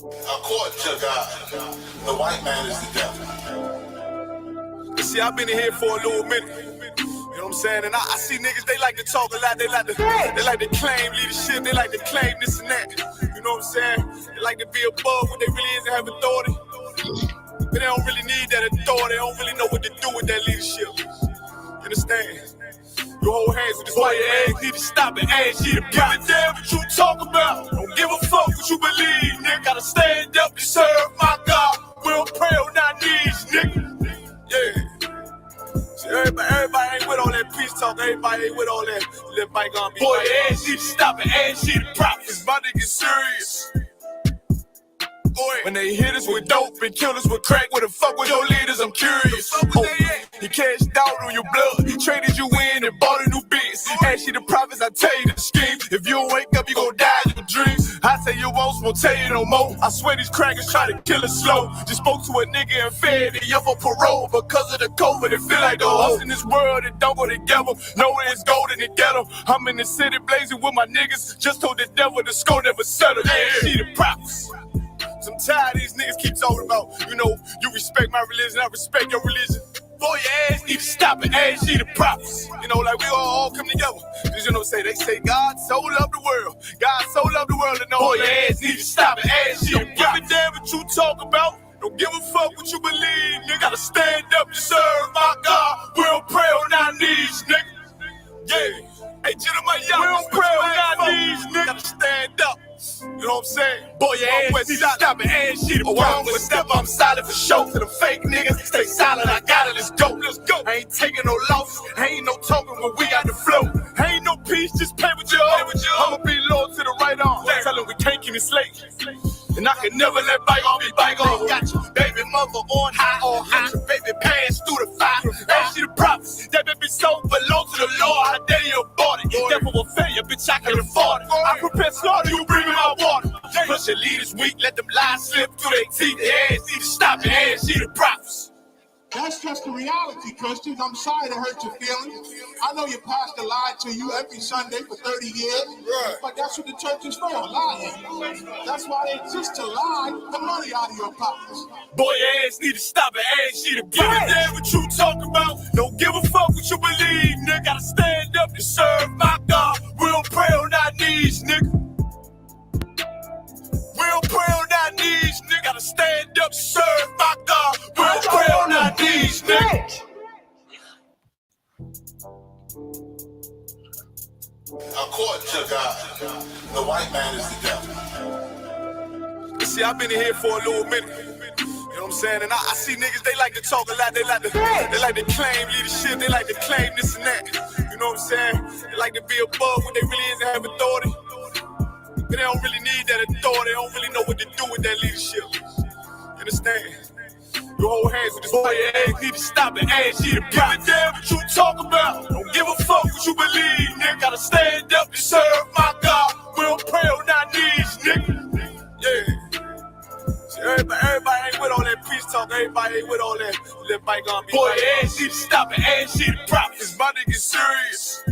According to God, the white man is the devil. See, I've been in here for a little minute. You know what I'm saying? And I see niggas, they like to talk a lot. They like to claim leadership. They like to claim this and that. You know what I'm saying? They like to be above what they really is and have authority. But they don't really need that authority. They don't really know what to do with that leadership. You understand? You hold hands with this white ass, need to stop it, ass you to give a damn what you talk about. Don't give a fuck what you believe, nigga. Gotta stand up and serve my God. We don't pray on our knees, nigga. Yeah. See, everybody ain't with all that peace talk. Everybody ain't with all that bygone. Boy, ass need to stop it, ass you the prophets. My nigga serious. When they hit us with dope and kill us with crack, where the fuck with your leaders? I'm curious. He cashed out on your blood, he traded you in and bought a new biz. Ask you the prophets, I tell you the scheme. If you don't wake up, you gon' die in your dreams. I say your votes won't tell you no more. I swear these crackers try to kill us slow. Just spoke to a nigga and fed he up for parole because of the COVID. It feel like the host in this world that don't go together. Nowhere it's golden to get them. I'm in the city blazing with my niggas. Just told the devil the score never settle. Yeah, see the prophets. I'm tired of these niggas keep talking about, you know, you respect my religion, I respect your religion. Boy, your ass need to stop it, ass you the prophets. You know, like we all come together. Cause you know, they say God so loved the world. God so loved the world, and know boy, your ass need to stop it, ass you the prophets. Don't give a damn what you talk about. Don't give a fuck what you believe, nigga. Gotta stand up to serve my God. We don't pray on our knees, nigga. Yeah. Hey, Jeremiah, we don't pray on our knees, nigga. Gotta stand up. You know what I'm saying? Boy, your ass need to stop it, ass shit. Oh, I'm with step, I'm silent for show. To the fake niggas, stay silent, I got it, let's go. Let's go. I ain't taking no loss, ain't no talking when we got the flow. Ain't no peace, just play with you. I'ma be loyal to the right arm. Tell them we can't keep it slave. And I can never let bygone be bygone. Got your baby mother on high, or got your baby pants through the fire. Ask you the prophets, that baby soul belong to the Lord. How dare you abort it? Devil will fail you, bitch, I can afford it. I prepare slaughter, you bring me my water. Plus your leaders weak, let them lies slip through their teeth. Their ass need to stop it, ass you the prophets. That's just the reality, Christians. I'm sorry to hurt your feelings. I know your pastor lied to you every Sunday for 30 years, right. But that's what the church is for, lying. That's why they exist, to lie the money out of your pockets. Boy, your ass need to stop it, ass you to give a damn what you talk about. Don't give a fuck what you believe, nigga. Gotta stand up to serve my God. We don't pray on our knees, nigga. We don't pray on our knees, nigga. Gotta stand up to serve my God. We don't pray on our knees, nigga. According to God, the white man is the devil. See, I've been in here for a little minute. You know what I'm saying? And I see niggas, they like to talk a lot. They like to claim leadership. They like to claim this and that. You know what I'm saying? They like to be above what they really is and have authority. But they don't really need that authority. They don't really know what to do with that leadership. You understand? You hold hands with this boy, your ass need to stop it, ass you the prophets. Give a damn what you talk about. Don't give a fuck what you believe, nigga. Gotta stand up to serve my God. We don't pray on our knees, nigga. Yeah. See, everybody ain't with all that peace talk. Everybody ain't with all that bygone. Boy, your ass need to stop it, ass you the prophets. My nigga serious.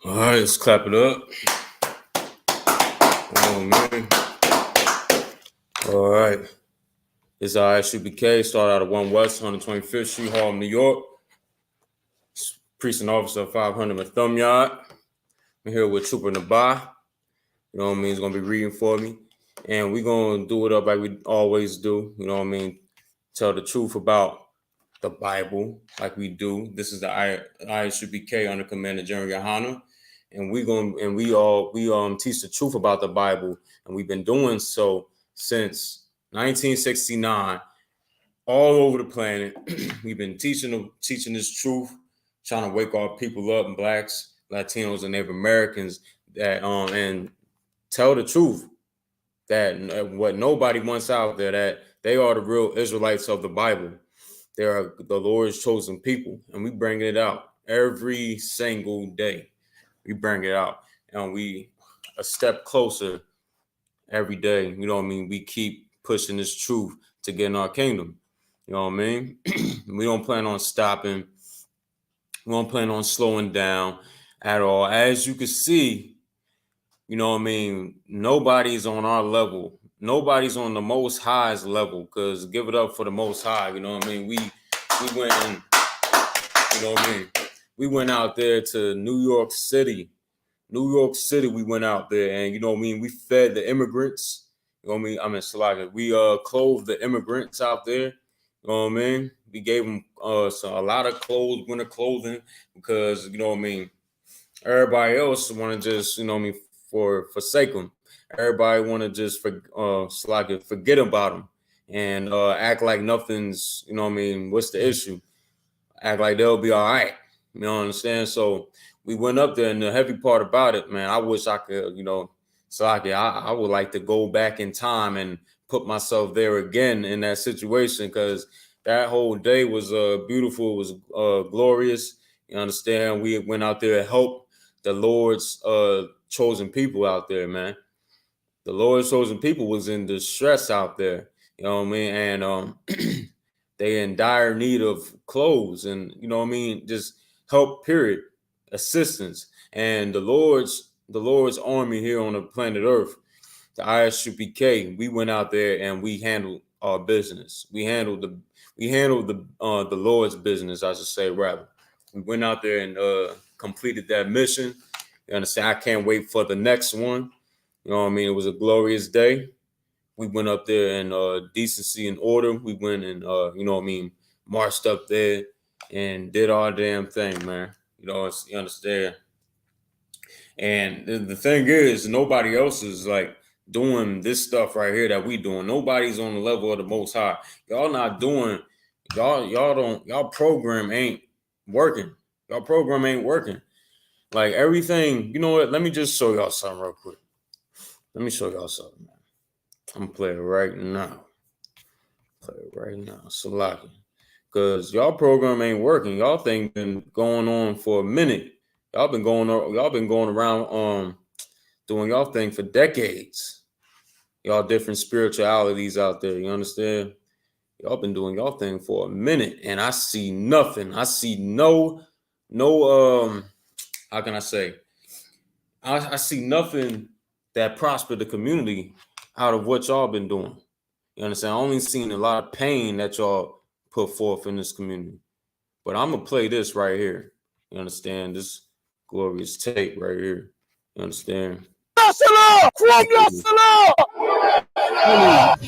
All right, let's clap it up. Oh, man. All right. It's I.S.U.P.K. Started out of 1 West, 125th Street, Harlem, New York. Precinct officer 500 my thumb yard. I'm here with Trooper Nabai. You know what I mean? He's going to be reading for me. And we're going to do it up like we always do. You know what I mean? Tell the truth about the Bible like we do. This is the I.S.U.P.K. under Commander GEN.YAHANNA. And we teach the truth about the Bible, and we've been doing so since 1969, all over the planet. We've been teaching this truth, trying to wake our people up, and Blacks, Latinos, and Native Americans, that and tell the truth that what nobody wants out there, that they are the real Israelites of the Bible. They are the Lord's chosen people, and we bring it out every single day. We bring it out, and we a step closer every day. You know what I mean? We keep pushing this truth to get in our kingdom. You know what I mean? We don't plan on stopping. We don't plan on slowing down at all. As you can see, you know what I mean, nobody's on our level. Nobody's on the Most High's level, because give it up for the Most High. You know what I mean? We went and, you know what I mean? We went out there to New York City. We went out there, and you know what I mean, we fed the immigrants. You know what I mean? Salaga. We clothed the immigrants out there. You know what I mean? We gave them a lot of clothes, winter clothing, because you know what I mean, everybody else want to just, you know what I mean, forsake them. Everybody want to just forget about them and act like nothing's, you know what I mean, what's the issue? Act like they'll be all right. You know what I understand? So we went up there, and the heavy part about it, man, I wish I could, you know, I would like to go back in time and put myself there again in that situation, because that whole day was beautiful. It was glorious. You understand? We went out there to help the Lord's chosen people out there, man. The Lord's chosen people was in distress out there. You know what I mean? And they in dire need of clothes and, you know what I mean, just help, period, assistance. And the Lord's army here on the planet Earth, the I.S.U.P.K, we went out there and we handled our business. We handled the Lord's business, I should say, rather. We went out there and completed that mission. You understand? I can't wait for the next one. You know what I mean? It was a glorious day. We went up there in decency and order. We went and, you know what I mean, marched up there and did our damn thing, man. You know, you understand? And the thing is, nobody else is like doing this stuff right here that we doing. Nobody's on the level of the Most High. Y'all not doing, y'all program ain't working. Y'all program ain't working. Like everything, you know what? Let me just show y'all something real quick. Let me show y'all something, man. I'm gonna play it right now. Salaki. Because y'all program ain't working. Y'all thing been going on for a minute. Y'all been going around doing y'all thing for decades. Y'all different spiritualities out there. You understand? Y'all been doing y'all thing for a minute, and I see nothing. I see no how can I say? I see nothing that prosper the community out of what y'all been doing. You understand? I only seen a lot of pain that y'all put forth in this community. But I'm gonna play this right here. You understand? This glorious tape right here. You understand?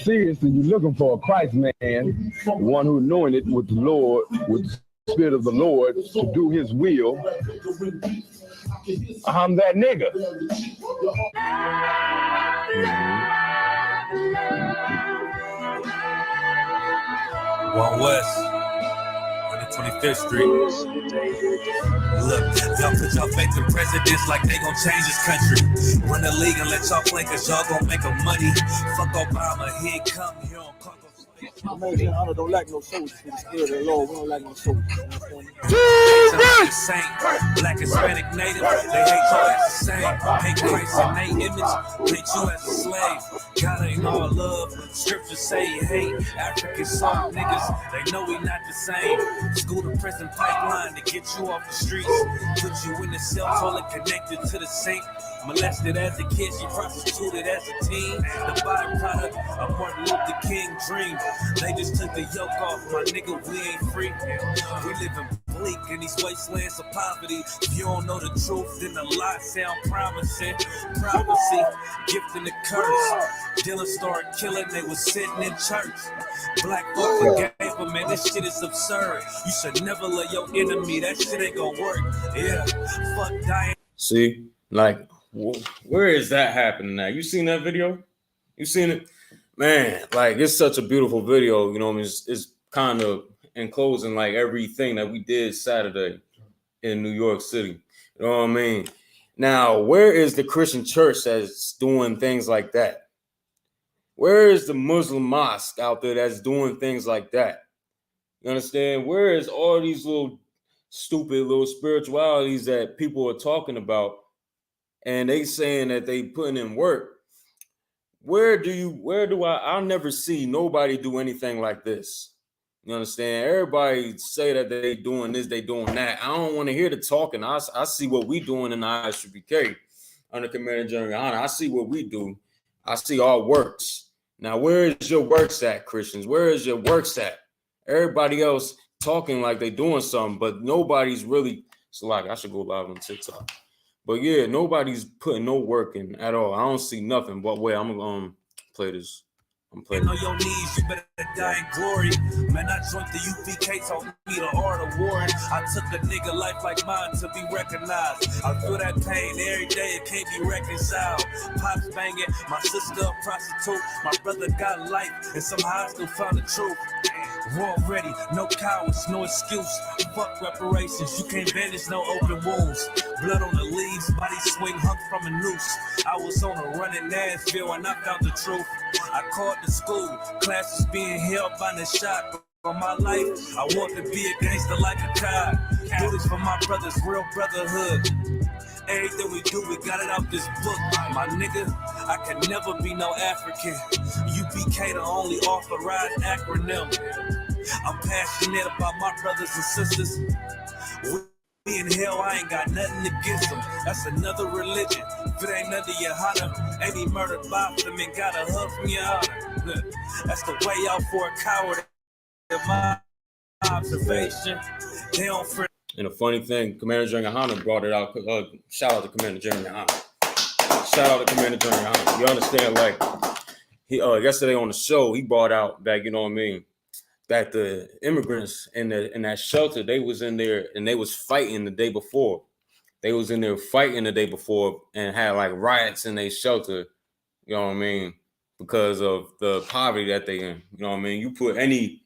Seriously, you're looking for a Christ man, one who anointed with the Lord, with the Spirit of the Lord to do his will. I'm that nigga. One West, 125th Street. Look, y'all put y'all faith in presidents like they gon' change this country. Run the league and let y'all play, cause y'all gon' make them money. Fuck Obama, he ain't come here on Congo. American honor don't like no soldiers. For the spirit of the Lord, we don't like no soldiers. The saint, black, Hispanic, native, they hate y'all as the same. Hate Christ in their image, hate you as a slave. God ain't all love, scriptures say he hate African soft niggas, they know we not the same. School to prison pipeline to get you off the streets. Put you in the cell, toilet connected to the sink. Molested as a kid, she prostituted as a teen. The byproduct of Martin Luther King dream. They just took the yoke off, my nigga, we ain't free. We live in bleak in these wastelands of poverty. If you don't know the truth, then the lie sound promising. Prophecy, gift and the curse. Dylan started killing, they was sitting in church. Black folk forgave them, man, this shit is absurd. You should never let your enemy, that shit ain't gonna work. Yeah, fuck dying. See, like, where is that happening now? You seen that video? You seen it? Man, like, it's such a beautiful video. You know what I mean? It's kind of enclosing like everything that we did Saturday in New York City. You know what I mean? Now, where is the Christian church that's doing things like that? Where is the Muslim mosque out there that's doing things like that? You understand? Where is all these little stupid little spiritualities that people are talking about and they saying that they putting in work? I'll never see nobody do anything like this. You understand? Everybody say that they doing this, they doing that. I don't want to hear the talking. I see what we doing in the I.S.U.P.K. under Commander General Yohanna. I see what we do. I see our works. Now, where is your works at, Christians? Where is your works at? Everybody else talking like they doing something, but nobody's really. So like, I should go live on TikTok. But yeah, nobody's putting no work in at all. I don't see nothing. But wait, I'm gonna play this. I'm playing. On your knees, you better die in glory. Man, I joined the UPK, taught me the art of warring. I took a nigga life like mine to be recognized. I feel that pain every day, it can't be reconciled. Pops banging, my sister a prostitute. My brother got life, and somehow I still found the truth. War ready, no cowards, no excuse. Fuck reparations, you can't bandage no open wounds. Blood on the leaves, body swing hung from a noose. I was on a running Nashville and I found the truth. I called the school, classes being held by the shot. For my life, I want to be a gangster like a God. Do this for my brothers, real brotherhood. Everything we do, we got it out this book. My nigga, I can never be no African. UPK the only authorized acronym. I'm passionate about my brothers and sisters. We in hell, I ain't got nothing against them. That's another religion. If it ain't under Yohanna, ain't he murdered by them and got a hug from your honor. That's the way out for a coward. In my observation, they don't friend. And the funny thing, Commander General Yohanna brought it out. Shout out to Commander General Yohanna. Shout out to Commander General Yohanna. You understand? Like he yesterday on the show, he brought out that, you know what I mean, that the immigrants in that shelter, they was in there and they was fighting the day before. They was in there fighting the day before and had like riots in their shelter. You know what I mean? Because of the poverty that they in. You know what I mean? You put any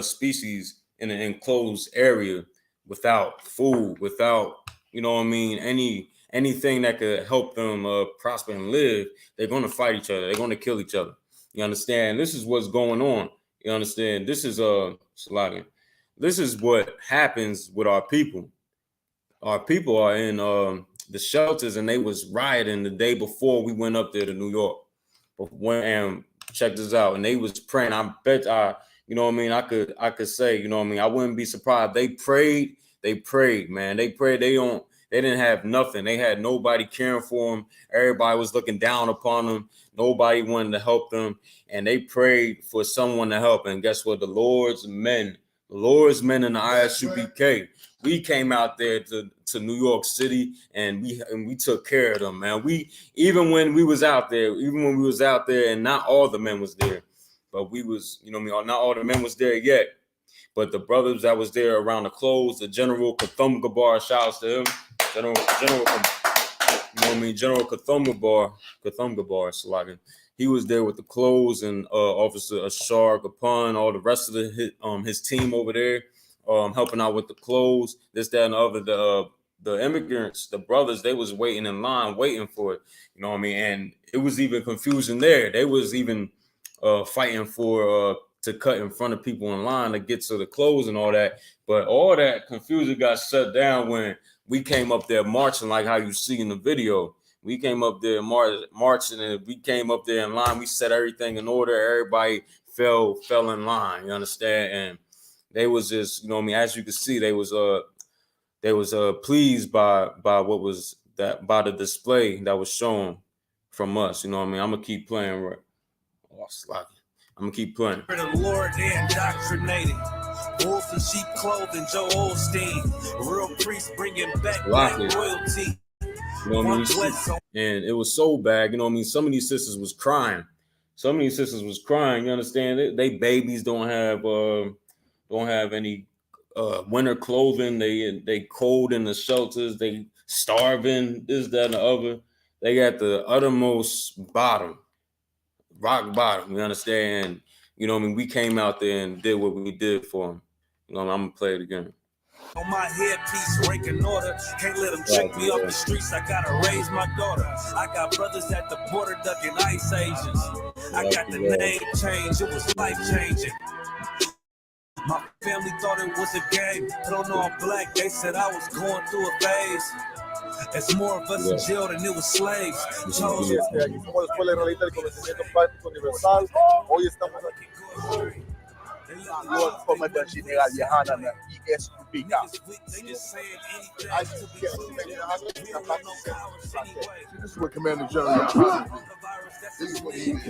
species in an enclosed area without food, without, you know what I mean, anything that could help them prosper and live, they're going to fight each other. They're going to kill each other. You understand? This is what's going on. You understand? This is slogan. This is what happens with our people. Our people are in the shelters, and they was rioting the day before we went up there to New York. But when check this out, and they was praying. I bet you know what I mean, I could say, you know what I mean, I wouldn't be surprised. They prayed, man. They prayed. They didn't have nothing. They had nobody caring for them. Everybody was looking down upon them. Nobody wanted to help them. And they prayed for someone to help. And guess what? The Lord's men in the I.S.U.P.K, we came out there to New York City, and we took care of them, man. Even when we was out there and not all the men was there, but we was, you know what I mean, not all the men was there yet. But the brothers that was there around the clothes, the General Kathum-Gabar, shouts to him. General, you know what I mean, General Kathum-Gabar, Salagan. He was there with the clothes, and Officer Ashar Kapan, all the rest of his team over there, helping out with the clothes, this, that, and the other. The immigrants, the brothers, they was waiting in line, waiting for it. You know what I mean? And it was even confusion there. They was even fighting for to cut in front of people in line to get to the clothes and all that. But all that confusion got shut down when we came up there marching, like how you see in the video. We came up there marching, and we came up there in line. We set everything in order. Everybody fell in line. You understand? And they was just, you know what I mean, as you can see, they was pleased by what was that, by the display that was shown from us. You know what I mean? I'm gonna keep playing. Right. Oh, sloppy. I'm gonna keep playing. For the Lord, they indoctrinated. Wolf in sheep clothing, Joe Osteen. Real priest bringing back black royalty. You know what I mean? And it was so bad. You know what I mean? Some of these sisters was crying. You understand? They babies don't have any winter clothing. They cold in the shelters. They starving. This, that, and the other. They got the uttermost bottom. Rock bottom, you understand? You know what I mean? We came out there and did what we did for them. You know, I'm gonna play it again. On my headpiece, ranking order. Can't let them trick me off the streets. I gotta raise my daughter. I got brothers at the border ducking ICE agents. I got the name change. It was life changing. My family thought it was a game. Put on all black. They said I was going through a phase. It's more of us in jail than it was slaves. Aquí somos la Escuela Israelita del Conocimiento Práctico Universal. Hoy estamos aquí. Lord Commandant Général Yahanna, I.S.U.P.K. This is what Commander General Yahanna do. This is what he did.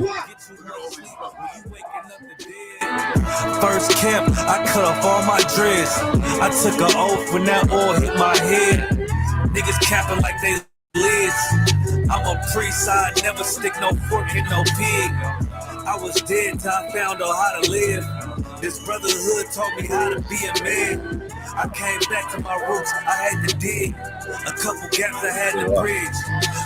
First camp, I cut off all my dreads. I took an oath when that oil hit my head. Niggas capping like they lids. I'm a priest, I never stick no fork in no pig. I was dead till I found out how to live. This brotherhood taught me how to be a man. I came back to my roots, I had to dig. A couple gaps I had to bridge.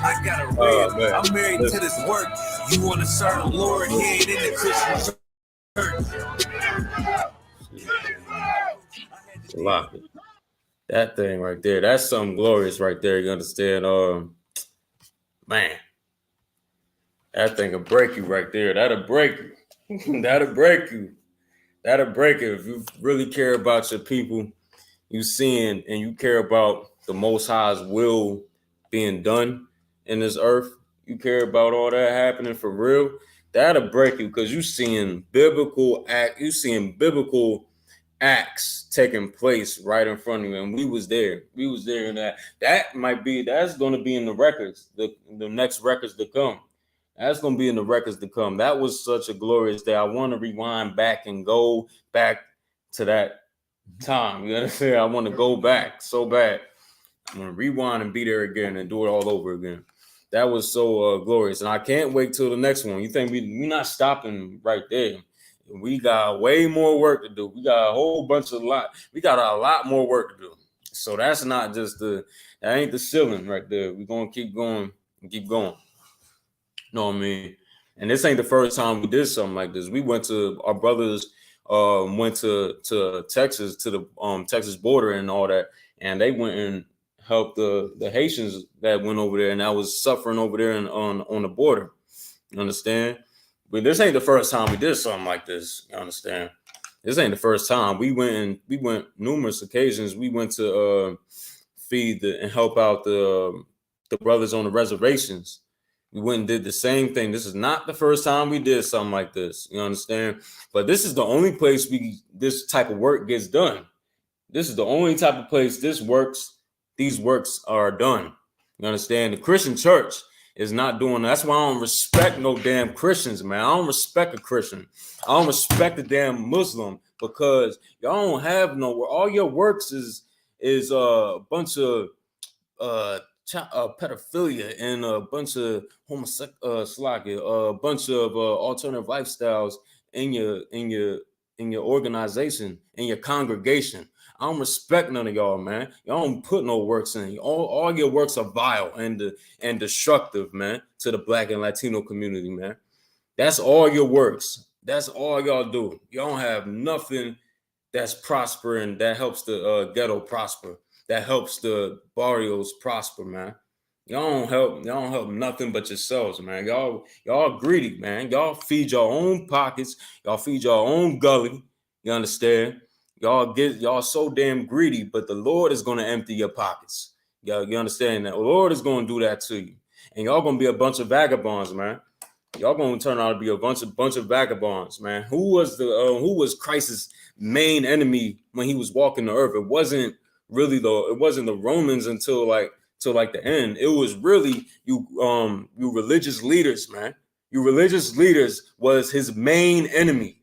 I got a rib, I'm married to this work. You wanna serve the Lord, he ain't in the Christian church. Lock it. That thing right there, that's something glorious right there. You understand? Man, that thing will break you right there. That'll break you. That'll break you. That'll break you. If you really care about your people, you seeing and you care about the Most High's will being done in this earth, you care about all that happening for real, that'll break you because you seeing biblical acts taking place right in front of you. And we was there. And that's going to be in the records, the next records to come. That's going to be in the records to come. That was such a glorious day. I want to rewind back and go back to that time. You understand? I want to go back so bad. I'm going to rewind and be there again and do it all over again. That was so glorious. And I can't wait till the next one. You think we're not stopping right there. We got way more work to do. We got we got a lot more work to do. So that's not just that ain't the ceiling right there. We're going to keep going and keep going. You know what I mean? And this ain't the first time we did something like this. We went to, our brothers went to Texas, to the Texas border and all that. And they went and helped the Haitians that went over there and that was suffering over there on the border. You understand? But this ain't the first time we did something like this. You understand? This ain't the first time. We went numerous occasions. We went to feed and help out the brothers on the reservations. We went and did the same thing. This is not the first time we did something like this. You understand? But this is the only place this type of work gets done. This is the only type of place these works are done. You understand? The Christian church is not doing that. That's why I don't respect no damn Christians, man. I don't respect a Christian. I don't respect a damn Muslim because y'all don't have all your works is a bunch of pedophilia and a bunch of a bunch of alternative lifestyles in your organization, in your congregation. I don't respect none of y'all, man. Y'all don't put no works in. All your works are vile and destructive, man, to the Black and Latino community, man. That's all your works. That's all y'all do. Y'all don't have nothing that's prospering, that helps the ghetto prosper, that helps the barrios prosper, man. Y'all don't help nothing but yourselves, man. Y'all greedy, man. Y'all feed your own pockets. Y'all feed your own gully. You understand? Y'all so damn greedy, but the Lord is going to empty your pockets. You understand that? The Lord is going to do that to you. And y'all going to be a bunch of vagabonds, man. Y'all going to turn out to be a bunch of vagabonds, man. Who was Christ's main enemy when he was walking the earth? It wasn't the Romans until the end. It was really you religious leaders, man. You religious leaders was his main enemy.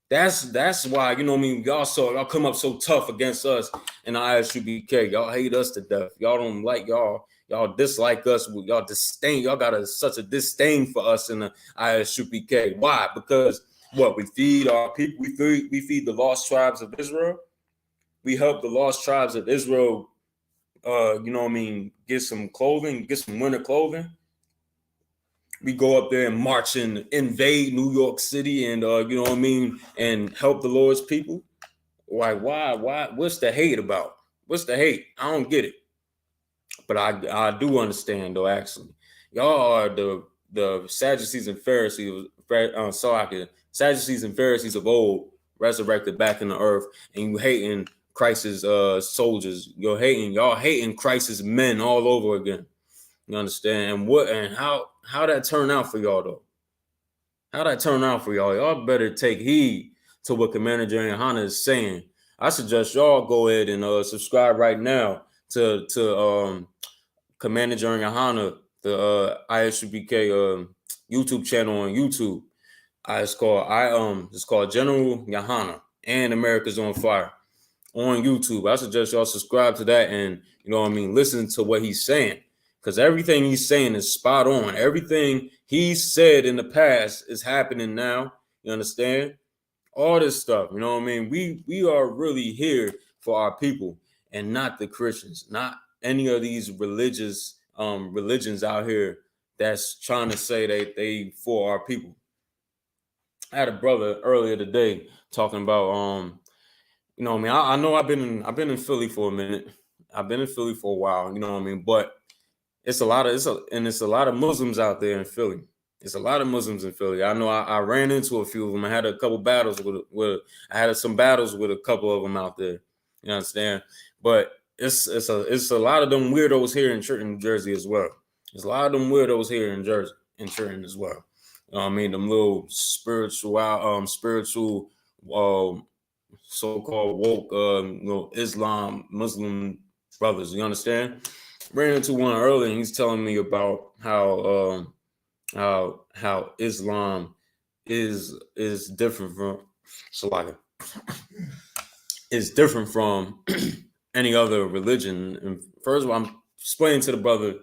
That's why, you know what I mean, y'all come up so tough against us in the I.S.U.P.K. Y'all hate us to death. Y'all don't like y'all dislike us. Y'all disdain. Y'all got such a disdain for us in the I.S.U.P.K. Why? Because we feed our people. We feed the lost tribes of Israel. We help the lost tribes of Israel, you know what I mean, get some clothing, get some winter clothing. We go up there and march and invade New York City and, you know what I mean, and help the Lord's people. Why? What's the hate about? What's the hate? I don't get it. But I do understand, though, actually. Y'all are the Sadducees and Pharisees, Sadducees and Pharisees of old, resurrected back in the earth, and you hating Christ's soldiers. Y'all hating Christ's men all over again. You understand? And how that turn out for y'all, though? How that turn out for y'all? Y'all better take heed to what Commander GEN.YAHANNA is saying, I suggest y'all go ahead and subscribe right now to Commander GEN.YAHANNA, the I.S.U.P.K YouTube channel on YouTube. It's called General Yahanna and America's on Fire on YouTube. I suggest y'all subscribe to that and, you know what I mean, listen to what he's saying, because everything he's saying is spot on. Everything he said in the past is happening now. You understand? All this stuff, you know what I mean? We are really here for our people and not the Christians, not any of these religions out here that's trying to say they for our people. I had a brother earlier today talking about you know what I mean, I know I've been in Philly for a minute. I've been in Philly for a while, you know what I mean, but it's a lot of Muslims out there in Philly. It's a lot of Muslims in Philly. I know I ran into a few of them. I had a couple battles with some battles with a couple of them out there. You understand? But it's a lot of them weirdos here in Trenton, New Jersey as well. There's a lot of them weirdos here in Trenton as well. You know what I mean? Them little spiritual so-called woke Islam Muslim brothers. You understand? Ran into one earlier, and he's telling me about how Islam is different from is different from any other religion. And first of all, I'm explaining to the brother,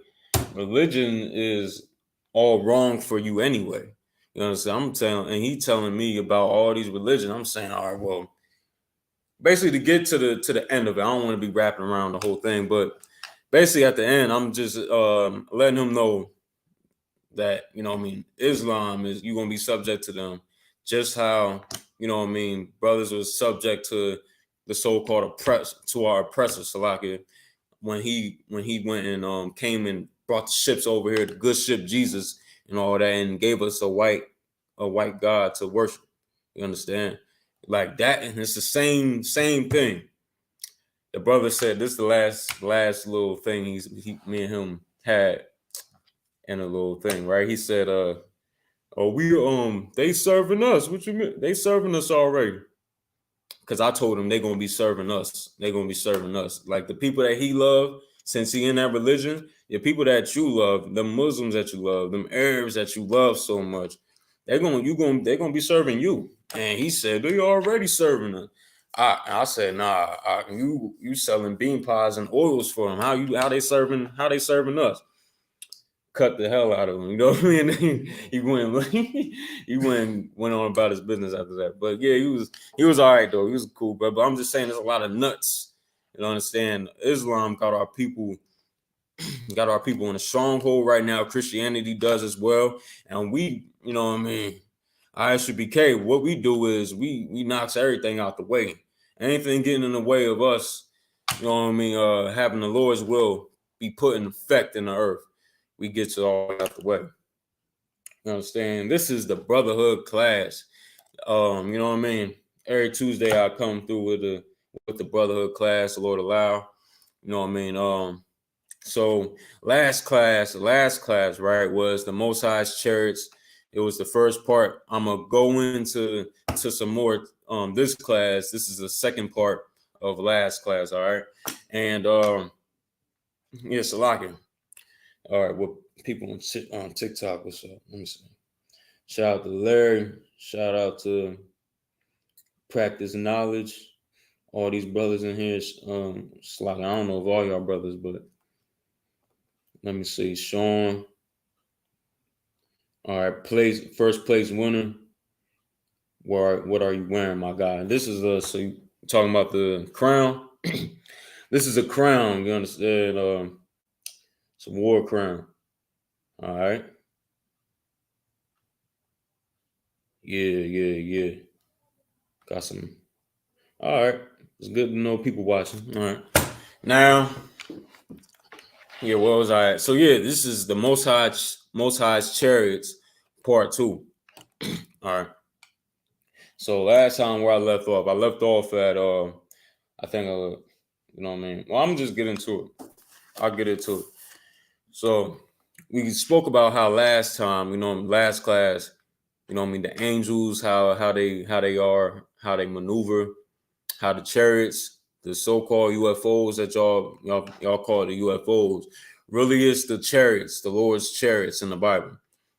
religion is all wrong for you anyway. You understand? He telling me about all these religions. I'm saying, all right, well, basically to get to the end of it, I don't want to be wrapping around the whole thing, but basically at the end, I'm just letting him know that, you know what I mean, Islam is, you're going to be subject to them, just how, you know what I mean, brothers was subject to the so-called our oppressor, Salakia, when he went and came and brought the ships over here, the good ship Jesus and all that, and gave us a white God to worship. You understand? Like that, and it's the same thing. The brother said this is the last little thing me and him had in a little thing, right? He said, they serving us. What you mean? They serving us already. Because I told him they're gonna be serving us. They're gonna be serving us. Like the people that he loved, since he in that religion, the people that you love, the Muslims that you love, them Arabs that you love so much, they're gonna be serving you. And he said, they already serving us. I said, nah, you selling bean pies and oils for them. How they serving us? Cut the hell out of him, you know what I mean? he went on about his business after that. But yeah, he was all right though. He was cool, bro. But I'm just saying, there's a lot of nuts. You understand? Islam got our people in a stronghold right now. Christianity does as well, and we, you know what I mean, I.S.U.P.K, what we do is we knocks everything out the way. Anything getting in the way of us, you know what I mean, having the Lord's will be put in effect in the earth, we get it all out the way. You understand? This is the brotherhood class. You know what I mean? Every Tuesday I come through with the brotherhood class, the Lord allow. You know what I mean? So last class, right, was the Most High's Chariots. It was the first part. I'm gonna go into some more this class. This is the second part of last class, all right? And yes, Salakia. All right, what people on TikTok, what's up? Let me see. Shout out to Larry. Shout out to Practice Knowledge. All these brothers in here. Slack. I don't know if all y'all brothers, but let me see. Sean. All right, first place winner. What are you wearing, my guy? This is so you talking about the crown. This is a crown, you understand? It's a war crown. All right. Yeah. Got some. All right. It's good to know people watching. All right. Now, yeah, what was I at? So yeah, this is the Most High's Chariots Part 2. All right. So last time where I left off at I think you know what I mean. Well, I'm just getting to it. I'll get into it. So we spoke about how last time, you know, last class, You know what I mean? The angels, how they are, how they maneuver, how the chariots, the so-called UFOs that y'all call the UFOs, really is the chariots, the Lord's chariots in the Bible.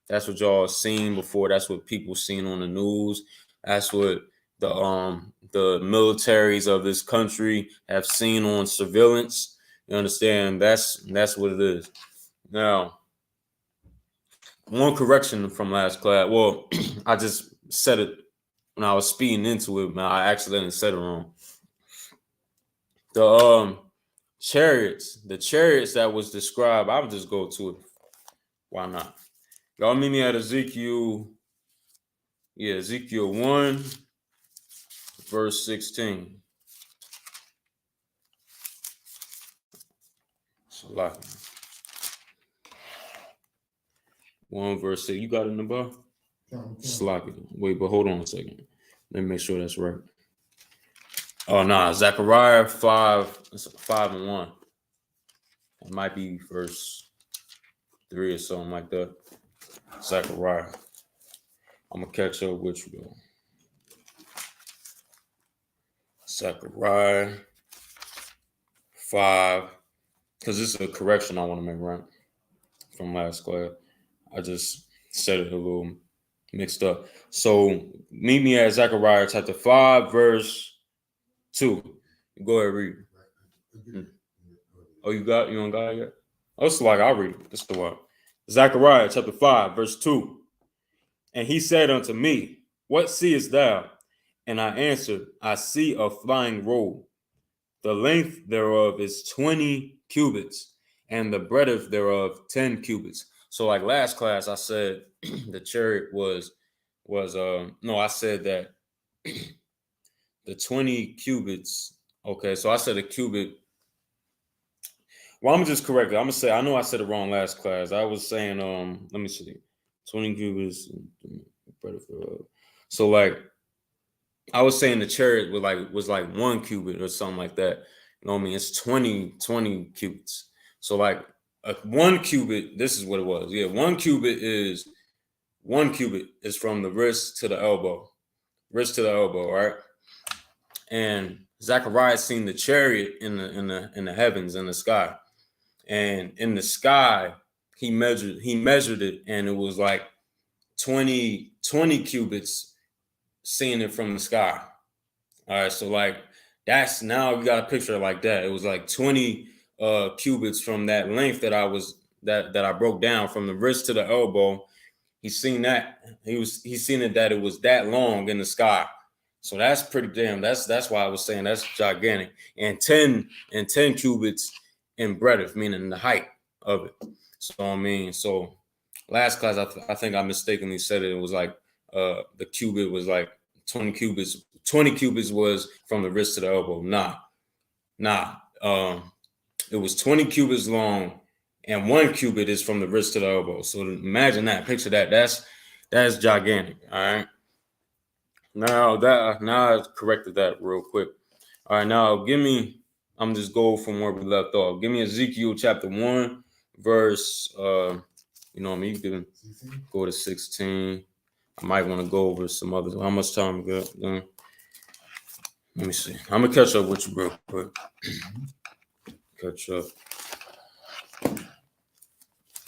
That's what y'all seen before. That's what people seen on the news. That's what the militaries of this country have seen on surveillance. You understand? That's what it is. Now, one correction from last class. Well, I just said it when I was speeding into it, man. I accidentally said it wrong. The chariots that was described, I would just go to it. Why not? Y'all meet me at Ezekiel 1, verse 16. So 1 verse 6. You got it in the bar? Slack it. Wait, but hold on a second. Let me make sure that's right. Oh nah, Zechariah 5:1. It might be verse 3 or something like that. Zechariah. I'm gonna catch up with you though. Zechariah 5, because this is a correction I want to make, right? From last class. I just said it a little mixed up. So meet me at Zechariah chapter 5, verse 2. Go ahead, read. Oh, you don't got it yet? Oh, it's like I'll read it. It's the one. Zechariah chapter 5, verse 2. And he said unto me, what seest thou? And I answered, I see a flying roll. The length thereof is 20 cubits, and the breadth thereof 10 cubits. So like last class, I said the chariot was I said that the 20 cubits. Okay, so I said a cubit. Well, I'm just correct it. I'm gonna say I know I said it wrong last class. I was saying let me see, 20 cubits. So like I was saying the chariot was like 1 cubit or something like that. You know what I mean? It's 20 cubits. So like 1 cubit, this is what it was. Yeah, 1 cubit is from the wrist to the elbow. Wrist to the elbow, right? And Zechariah seen the chariot in the heavens, in the sky. And in the sky, he measured it, and it was like 20 cubits seeing it from the sky. All right, so like that's now you got a picture like that. It was like 20 cubits from that length that I broke down from the wrist to the elbow. He's seen that. He's seen it that it was that long in the sky. So that's pretty damn. That's why I was saying that's gigantic. And 10 cubits in breadth, meaning the height of it. So I mean, so last class I think I mistakenly said it. It was like the cubit was like 20 cubits. 20 cubits was from the wrist to the elbow. Nah. It was 20 cubits long, and 1 cubit is from the wrist to the elbow. So imagine that. Picture that. That's gigantic. All right. Now I corrected that real quick. All right. Now I'm just go from where we left off. Give me Ezekiel chapter 1, verse. You know what I mean? You can go to 16. I might want to go over some others. How much time we got? Let me see. I'm gonna catch up with you real quick. Catch up.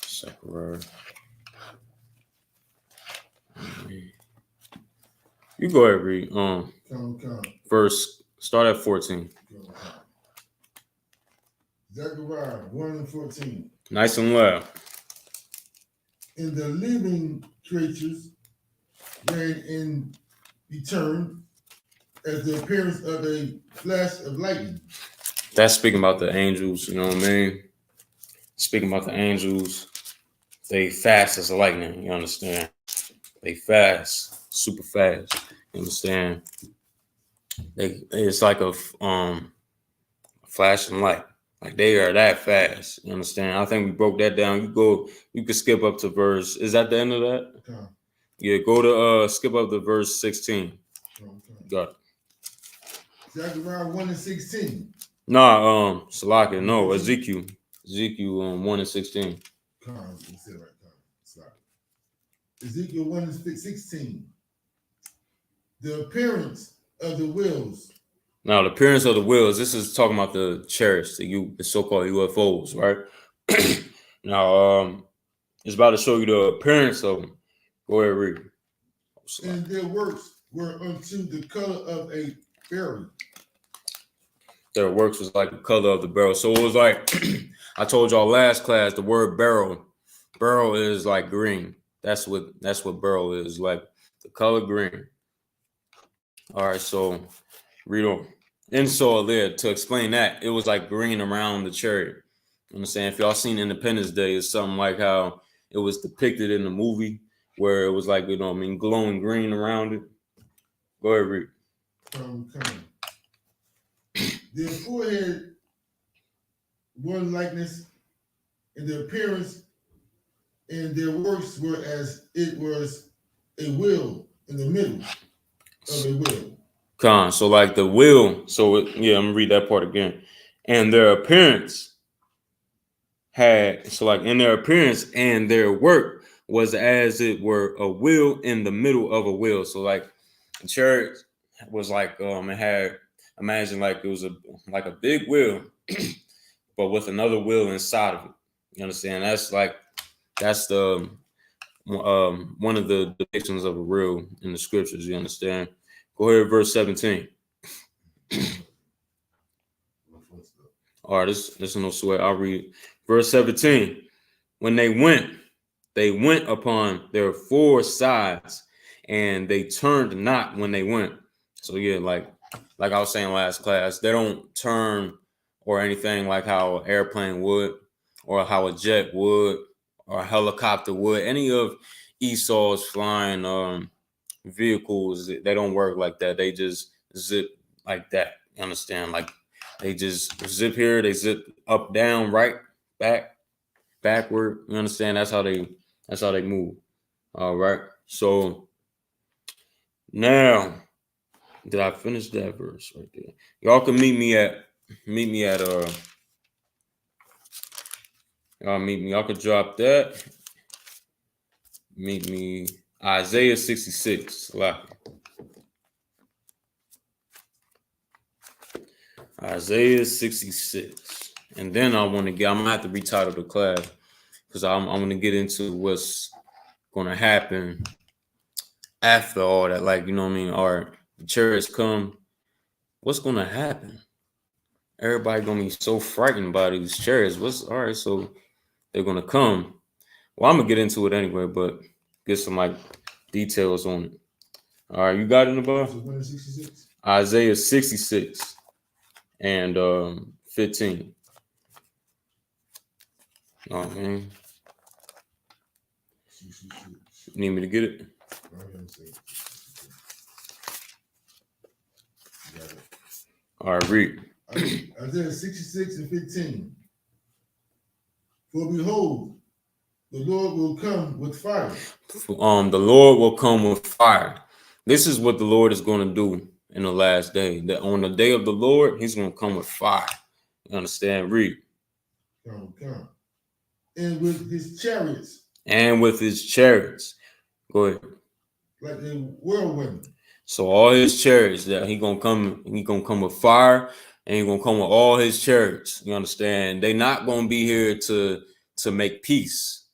Zechariah. You go ahead, read. First, start at 14. Zechariah 1:14. Nice and loud. And the living creatures ran in return as the appearance of a flash of lightning. That's speaking about the angels, you know what I mean? Speaking about the angels, they fast as lightning, you understand? They fast, super fast, you understand? It's like a flashing light. Like they are that fast, you understand? I think we broke that down. You could skip up to verse. Is that the end of that? Okay. Yeah, go to skip up to verse 16. Okay. Got it. Zechariah 1:16. Nah, Salaka, no, Ezekiel 1:16. Ezekiel 1:16. The appearance of the wheels. Now, the appearance of the wheels, this is talking about the chariots, the so-called UFOs, right? Now, it's about to show you the appearance of them. Go ahead, read. And their works were unto the color of a berry. Their works was like the color of the barrel. So it was like, I told y'all last class, the word barrel is like green. That's what barrel is, like the color green. All right, so read on. Insole there to explain that it was like green around the chariot. You understand? If y'all seen Independence Day, it's something like how it was depicted in the movie where it was like, glowing green around it. Go ahead, read. Their forehead, one likeness, and their appearance, and their works were as it was a wheel in the middle of a wheel. So like the wheel. So I'm gonna read that part again. And their appearance in their appearance and their work was as it were a wheel in the middle of a wheel. So like the chariot was like it had, imagine like it was a big wheel, but with another wheel inside of it. You understand? That's the one of the depictions of a wheel in the scriptures. You understand? Go ahead, verse 17. All right, this is no sweat. I'll read verse 17. When they went upon their four sides, and they turned not when they went. So yeah, like I was saying last class, they don't turn or anything like how an airplane would, or how a jet would, or a helicopter would. Any of Esau's flying vehicles, they don't work like that. They just zip like that. You understand? Like they just zip here, they zip up, down, right, back, backward. You understand? That's how they move. All right. So now, did I finish that verse right there? Y'all can meet me at y'all could drop that. Meet me Isaiah 66. Isaiah 66. And then I'm gonna have to retitle the class because I'm gonna get into what's gonna happen after all that. Like, you know what I mean? All right, the chariots come. What's gonna happen? Everybody gonna be so frightened by these chariots. All right, so they're gonna come. Well, I'm gonna get into it anyway, but get some like details on it. All right, you got it, above? Isaiah 66 and 15. Oh man, need me to get it? All right, read. Isaiah 66 and 15. For behold, the Lord will come with fire. The Lord will come with fire. This is what the Lord is going to do in the last day. That on the day of the Lord, he's going to come with fire. You understand? Read. Come. And with his chariots. Go ahead. Like a whirlwind. So all his chariots, that he gonna come with fire, and he gonna come with all his chariots. You understand? They not gonna be here to make peace.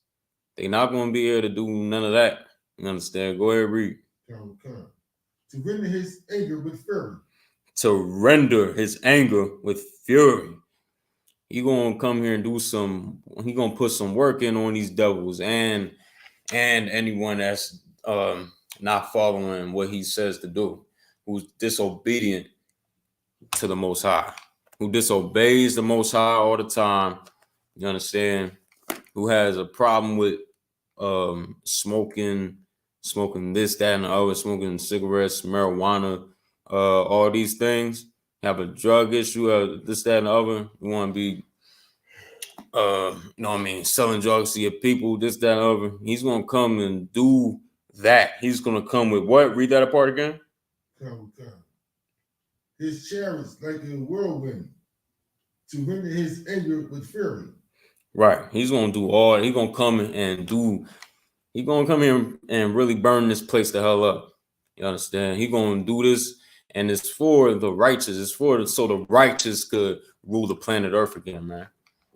They not gonna be here to do none of that. You understand? Go ahead, read. Come. To render his anger with fury. To render his anger with fury. He gonna come here and he gonna put some work in on these devils and anyone that's not following what he says to do, who's disobedient to the Most High, who disobeys the Most High all the time. You understand? Who has a problem with smoking this, that, and the other, smoking cigarettes, marijuana, all these things. Have a drug issue, this, that, and the other. You want to be, selling drugs to your people, this, that, and the other. He's going to come and do that. He's going to come with what? Read that apart again. Come. His chariots like a whirlwind, to render his anger with fury. Right. He's going to do he's going to come and do He gonna come here and really burn this place the hell up. You understand? He gonna do this, and it's for the righteous. It's for so the righteous could rule the planet Earth again, man.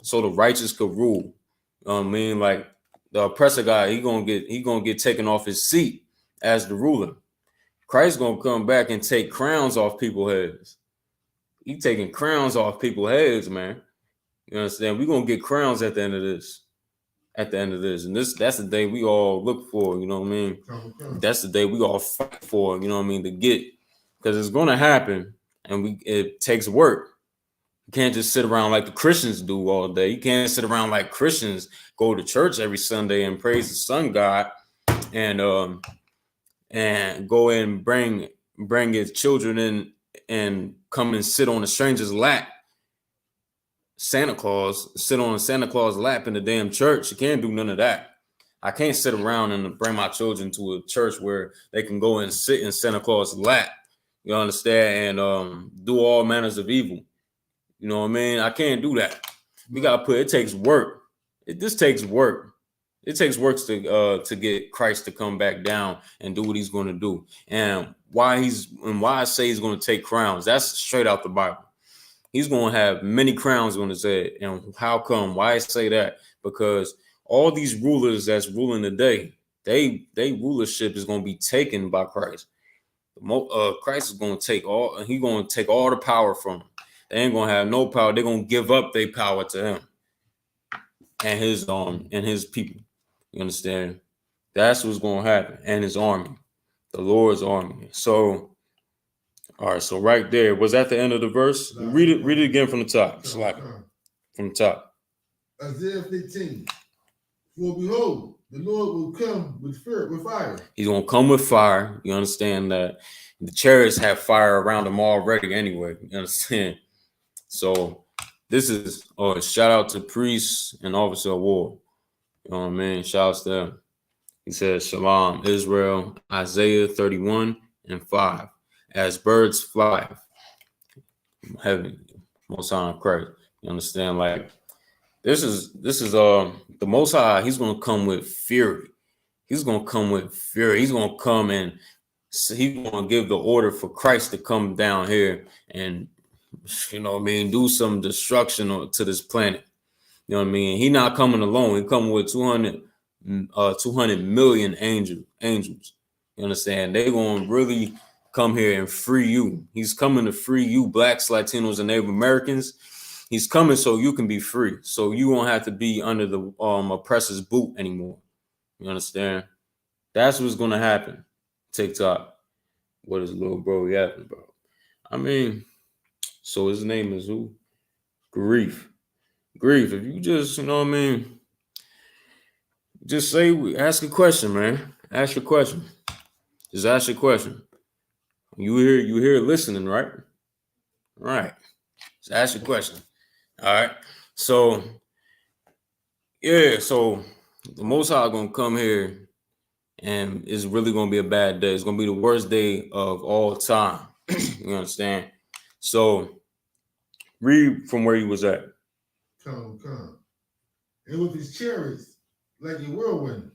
So the righteous could rule. You know what I mean? Like the oppressor guy, he gonna get taken off his seat as the ruler. Christ gonna come back and take crowns off people's heads. He taking crowns off people's heads, man. You understand? We're gonna get crowns at the end of this. At the end of this. And that's the day we all look for, you know what I mean? That's the day we all fight for, you know what I mean, to get. Because it's gonna happen, and it takes work. You can't just sit around like the Christians do all day. You can't sit around like Christians go to church every Sunday and praise the sun God and go and bring his children in and come and sit on a stranger's lap. Santa Claus, sit on Santa Claus' lap in the damn church. You can't do none of that. I can't sit around and bring my children to a church where they can go and sit in Santa Claus' lap. You understand? And do all manners of evil. You know what I mean? I can't do that. We gotta it takes work. This takes work. It takes work to get Christ to come back down and do what he's going to do. And why I say he's going to take crowns, that's straight out the Bible. He's going to have many crowns on his head. And how come? Why I say that? Because all these rulers that's ruling today, they rulership is going to be taken by Christ. Christ is going to take all the power from them. They ain't going to have no power. They're going to give up their power to him and his people. You understand? That's what's going to happen. And his army, the Lord's army. So, all right. So right there, was that the end of the verse? Read it again from the top. From the top. Isaiah 15. For behold, the Lord will come with fire. He's going to come with fire. You understand that the chariots have fire around them already anyway. You understand? So this is shout out to priests and officer of war. You know what I mean? Shouts to them. He says, Shalom, Israel, Isaiah 31:5. As birds fly from heaven, Most High Christ. You understand? Like this is the Most High. He's gonna come with fury. He's gonna come with fury. He's gonna come and he's gonna give the order for Christ to come down here and, you know what I mean, do some destruction to this planet. You know what I mean? He not coming alone. He coming with 200 million angels. You understand? They gonna really come here and free you. He's coming to free you, blacks, Latinos, and Native Americans. He's coming so you can be free. So you won't have to be under the oppressor's boot anymore. You understand? That's what's gonna happen. TikTok. What is little bro yapping about? I mean, so his name is who? Grief. If you just, you know what I mean, just ask a question, man. Ask your question. Just ask your question. You here listening, right? All right. Just ask your question. All right. So, yeah, so the Most High gonna come here and it's really gonna be a bad day. It's gonna be the worst day of all time. You understand? So read from where you was at. Come. And with his chariots like a whirlwind.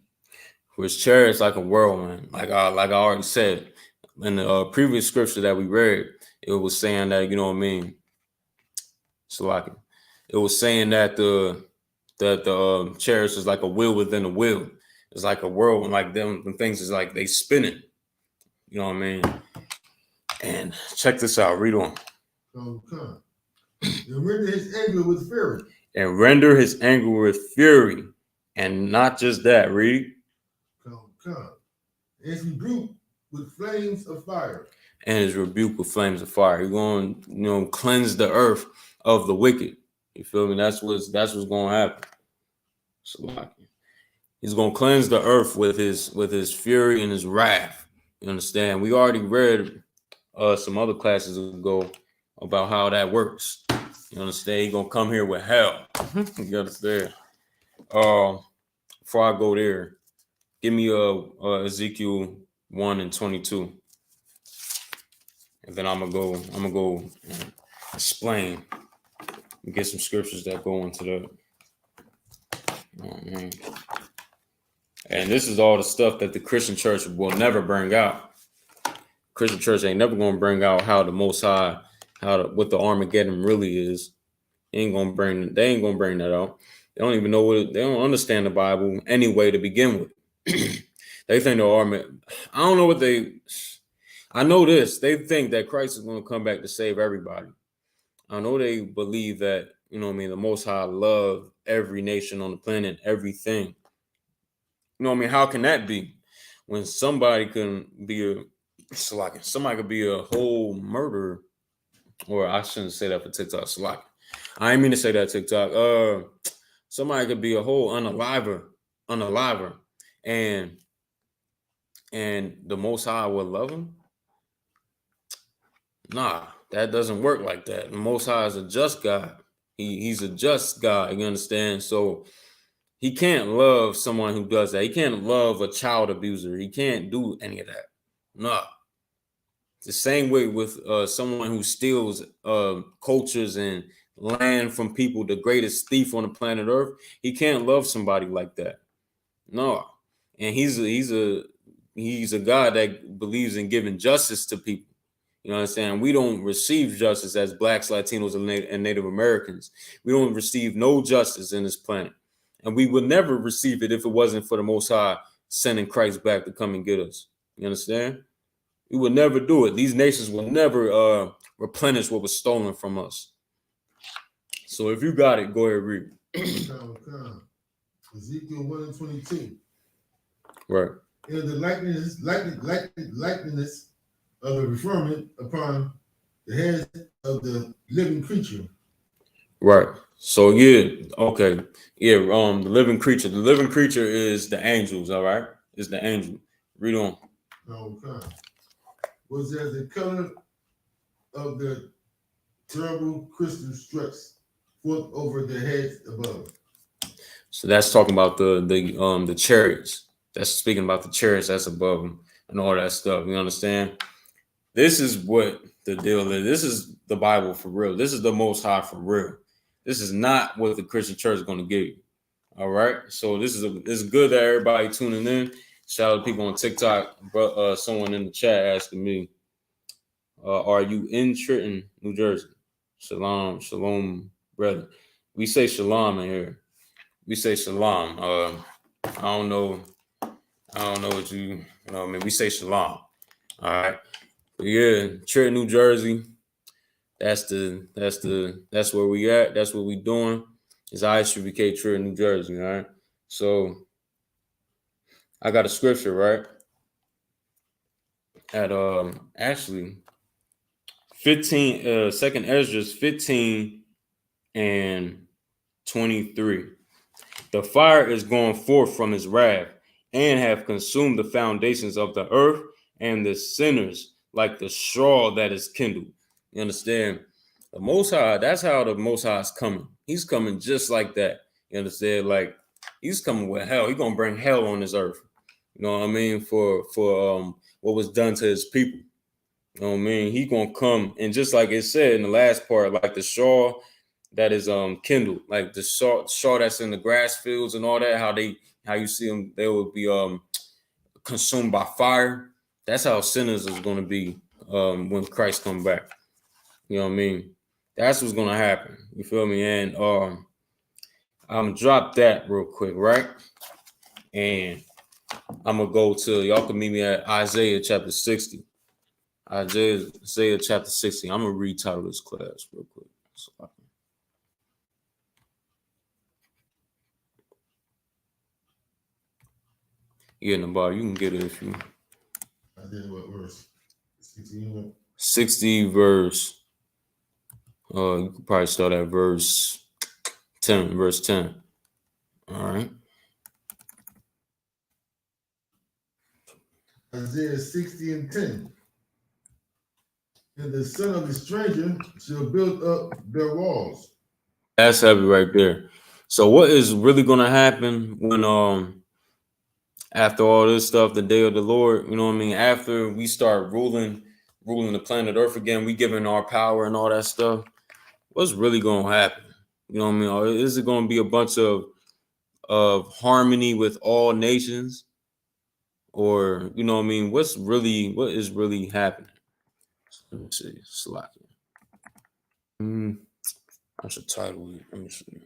With his chariots like a whirlwind. Like I already said in the previous scripture that we read, it was saying that, you know what I mean? Salaki. It was saying that the chariots is like a wheel within a wheel. It's like a whirlwind, like them things is like they spinning. You know what I mean? And check this out. Read on. Come. And render his anger with fury. And render his anger with fury. And not just that. Read. Come. And his rebuke with flames of fire. And his rebuke with flames of fire. He's going to, you know, cleanse the earth of the wicked. You feel me? That's what's going to happen. So he's going to cleanse the earth with his fury and his wrath. You understand? We already read some other classes ago about how that works. You understand? He's going to come here with hell. You understand? Before I go there, give me Ezekiel 1:22. And then I'm gonna go and explain and get some scriptures that go into that. And this is all the stuff that the Christian church will never bring out. Christian church ain't never going to bring out how the Most High, what the Armageddon really is. They ain't gonna bring that out. They don't even know they don't understand the Bible anyway to begin with. They think the Armageddon. I don't know what I know this. They think that Christ is going to come back to save everybody. I know they believe that, the Most High love every nation on the planet, everything. How can that be? When somebody could be a whole murderer, or I shouldn't say that for TikTok. I didn't mean to say that TikTok. Somebody could be a whole unaliver, and the Most High will love him. Nah, that doesn't work like that. The Most High is a just God. He's a just God. You understand? So he can't love someone who does that. He can't love a child abuser. He can't do any of that. Nah. It's the same way with someone who steals cultures and land from people, the greatest thief on the planet Earth. He can't love somebody like that. No. And he's a God that believes in giving justice to people. You know what I'm saying? We don't receive justice as Blacks, Latinos, and Native Americans. We don't receive no justice in this planet. And we would never receive it if it wasn't for the Most High sending Christ back to come and get us. You understand? We would never do it. These nations will never replenish what was stolen from us. So if you got it, go ahead and read. Ezekiel 1:22. Right. In the likeness of the referment upon the heads of the living creature. Right. So yeah, okay. Yeah, the living creature. The living creature is the angels, all right? It's the angel. Read on. Okay. Was as the color of the terrible crystal struts forth over the heads above. So that's talking about the chariots. That's speaking about the chariots that's above them and all that stuff. You understand? This is what the deal is. This is the Bible for real. This is the Most High for real. This is not what the Christian church is going to give you. All right. So it's good that everybody tuning in. Shout out to people on TikTok. But someone in the chat asking me, are you in Trenton, New Jersey? Shalom, brother. We say shalom in here. We say shalom. I don't know what you know. I mean, we say shalom. All right. But yeah, Trenton, New Jersey. That's where we at. That's what we doing. It's I.S.U.P.K. Trenton, New Jersey. All right. So I got a scripture, right? At actually 15, 2nd Ezra 15 and 23. The fire is going forth from his wrath and have consumed the foundations of the earth and the sinners like the straw that is kindled. You understand? The Most High, that's how the Most High is coming. He's coming just like that. You understand? Like he's coming with hell. He's gonna bring hell on this earth. You know what I mean? For what was done to his people. You know what I mean? He gonna come and just like it said in the last part, like the straw that is kindled, like the straw that's in the grass fields and all that, how you see them, they will be consumed by fire. That's how sinners is gonna be when Christ come back. You know what I mean? That's what's gonna happen. You feel me? And I'm gonna drop that real quick, right? And I'm gonna go to y'all can meet me at Isaiah chapter 60. Isaiah chapter 60. I'm gonna retitle this class real quick. So yeah, Nabar, you can get it if you. I did what verse? 60 verse. You could probably start at verse 10. Verse 10. All right. Isaiah 60 and 10. And the son of the stranger shall build up their walls. That's heavy right there. So what is really gonna happen when after all this stuff, the day of the Lord, you know what I mean? After we start ruling the planet Earth again, we giving our power and all that stuff. What's really gonna happen? You know what I mean? Or is it gonna be a bunch of of harmony with all nations? Or, you know what I mean, what is really happening? Let me see. Slacking. I should title it. Let me see.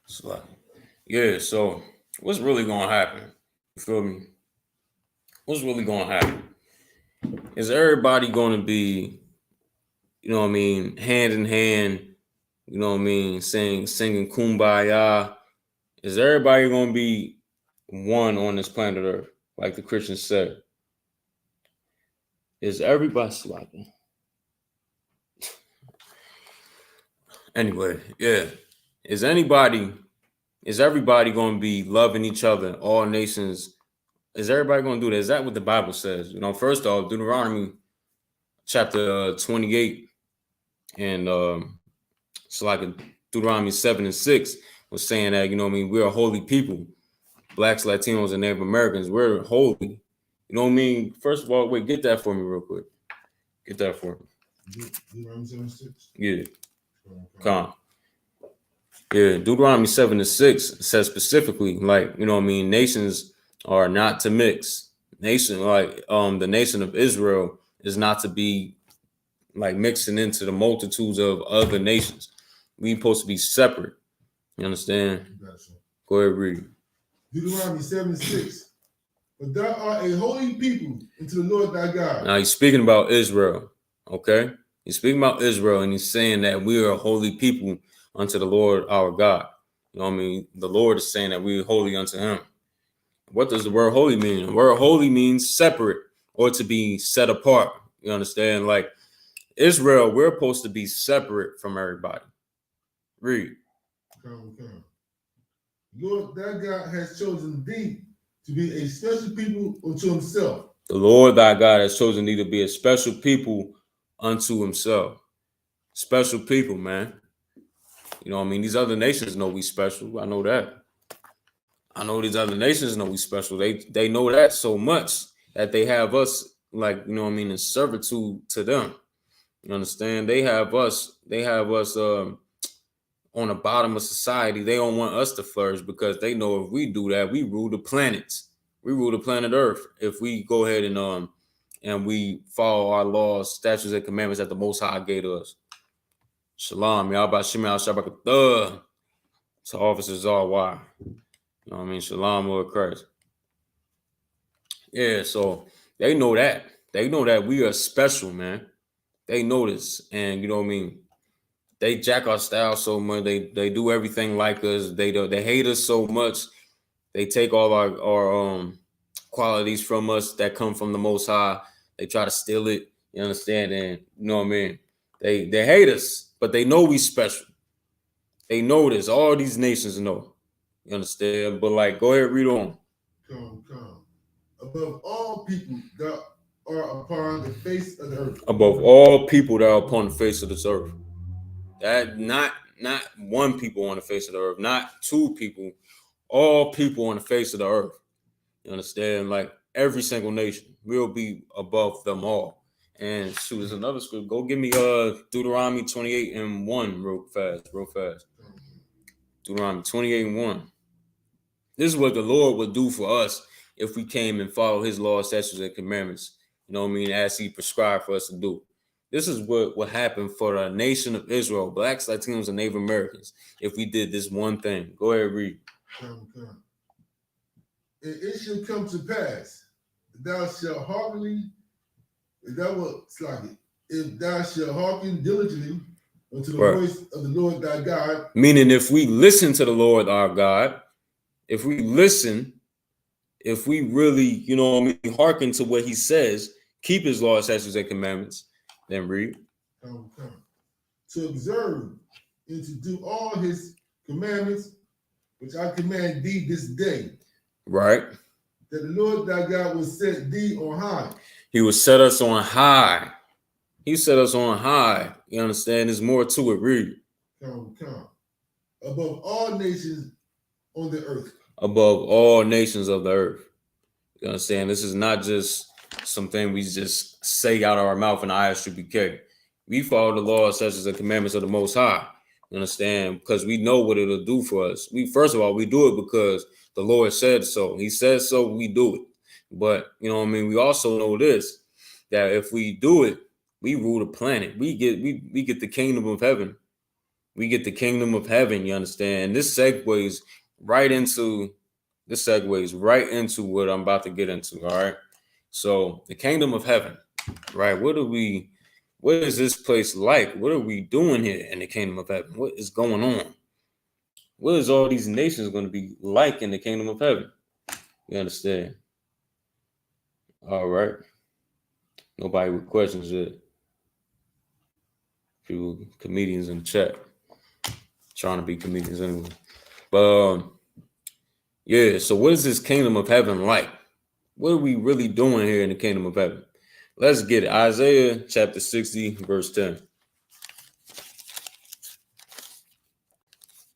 Slacking. Yeah, so what's really gonna happen? You feel me? What's really gonna happen? Is everybody gonna be, you know what I mean, hand in hand, you know what I mean, singing Kumbaya? Is everybody gonna be one on this planet Earth, like the Christians said? Is everybody slacking? Anyway, yeah. Is everybody gonna be loving each other, all nations? Is everybody gonna do that? Is that what the Bible says? You know, first off, Deuteronomy chapter 28 and it's like Deuteronomy 7 and 6 was saying that, you know what I mean, we're a holy people. Blacks, Latinos, and Native Americans, we're holy. You know what I mean? First of all, wait, get that for me real quick. Get that for me. Deuteronomy 7 and 6? Yeah. Come on. Yeah, Deuteronomy 7 and 6 says specifically, like, you know what I mean, nations are not to mix. The nation of Israel is not to be like mixing into the multitudes of other nations. We supposed to be separate. You understand? Gotcha. Go ahead, read. Deuteronomy 7 and 6. But thou art a holy people unto the Lord thy God. Now he's speaking about Israel. Okay? He's speaking about Israel, and he's saying that we are a holy people unto the Lord our God. You know what I mean? The Lord is saying that we are holy unto him. What does the word holy mean? The word holy means separate or to be set apart. You understand? Like Israel, we're supposed to be separate from everybody. Read. Come. Lord thy God has chosen thee to be a special people unto himself. The Lord thy God has chosen thee to be a special people unto himself. Special people, man. You know what I mean? These other nations know we special. I know that. I know these other nations know we special. They know that so much that they have us, like, you know what I mean, in servitude to them. You understand? They have us on the bottom of society. They don't want us to flourish because they know if we do that, we rule the planets. We rule the planet Earth. If we go ahead and we follow our laws, statutes, and commandments that the Most High gave us. Shalom, y'all about Shemel Shabbat. So officers are why. You know what I mean? Shalom, Lord Christ. Yeah, so they know that. They know that we are special, man. They know this. And you know what I mean? They jack our style so much. They do everything like us. They hate us so much. They take all our qualities from us that come from the Most High. They try to steal it. You understand? And you know what I mean? They hate us, but they know we special. They know this. All these nations know. You understand? But like, go ahead, read on. Come. Above all people that are upon the face of the earth. Above all people that are upon the face of this earth. That not one people on the face of the earth, not two people, all people on the face of the earth. You understand? Like every single nation will be above them all. And shoot, there's another script. Go give me Deuteronomy 28 and 1 real fast. Deuteronomy 28 and 1. This is what the Lord would do for us if we came and followed his laws, statutes, and commandments. You know what I mean? As he prescribed for us to do. This is what would happen for the nation of Israel, blacks, Latinos, and Native Americans, if we did this one thing. Go ahead, read. Come. And it shall come to pass, thou shalt hearken, if thou shalt hearken diligently unto the voice of the Lord thy God. Meaning, if we listen to the Lord our God, if we really, you know what I mean, hearken to what he says, keep his laws, statutes, and commandments, then read. Come. To observe and to do all his commandments, which I command thee this day. Right. That the Lord thy God will set thee on high. He will set us on high. He set us on high. You understand? There's more to it. Read. Count. Above all nations on the earth. Above all nations of the earth. You understand? This is not just something we just say out of our mouth in I.S.U.P.K. We follow the laws, such as the commandments of the Most High. You understand? Because we know what it'll do for us. First of all, we do it because the Lord said so. He said so, we do it. But, you know what I mean? We also know this, that if we do it, we rule the planet. We get the kingdom of heaven. We get the kingdom of heaven, you understand? This segues right into what I'm about to get into, all right? So the kingdom of heaven, right? What is this place like? What are we doing here in the kingdom of heaven? What is going on? What is all these nations going to be like in the kingdom of heaven? You understand? All right. Nobody with questions yet. Few comedians in the chat. Trying to be comedians anyway. But yeah, so what is this kingdom of heaven like? What are we really doing here in the kingdom of heaven? Let's get it. Isaiah chapter 60, verse 10.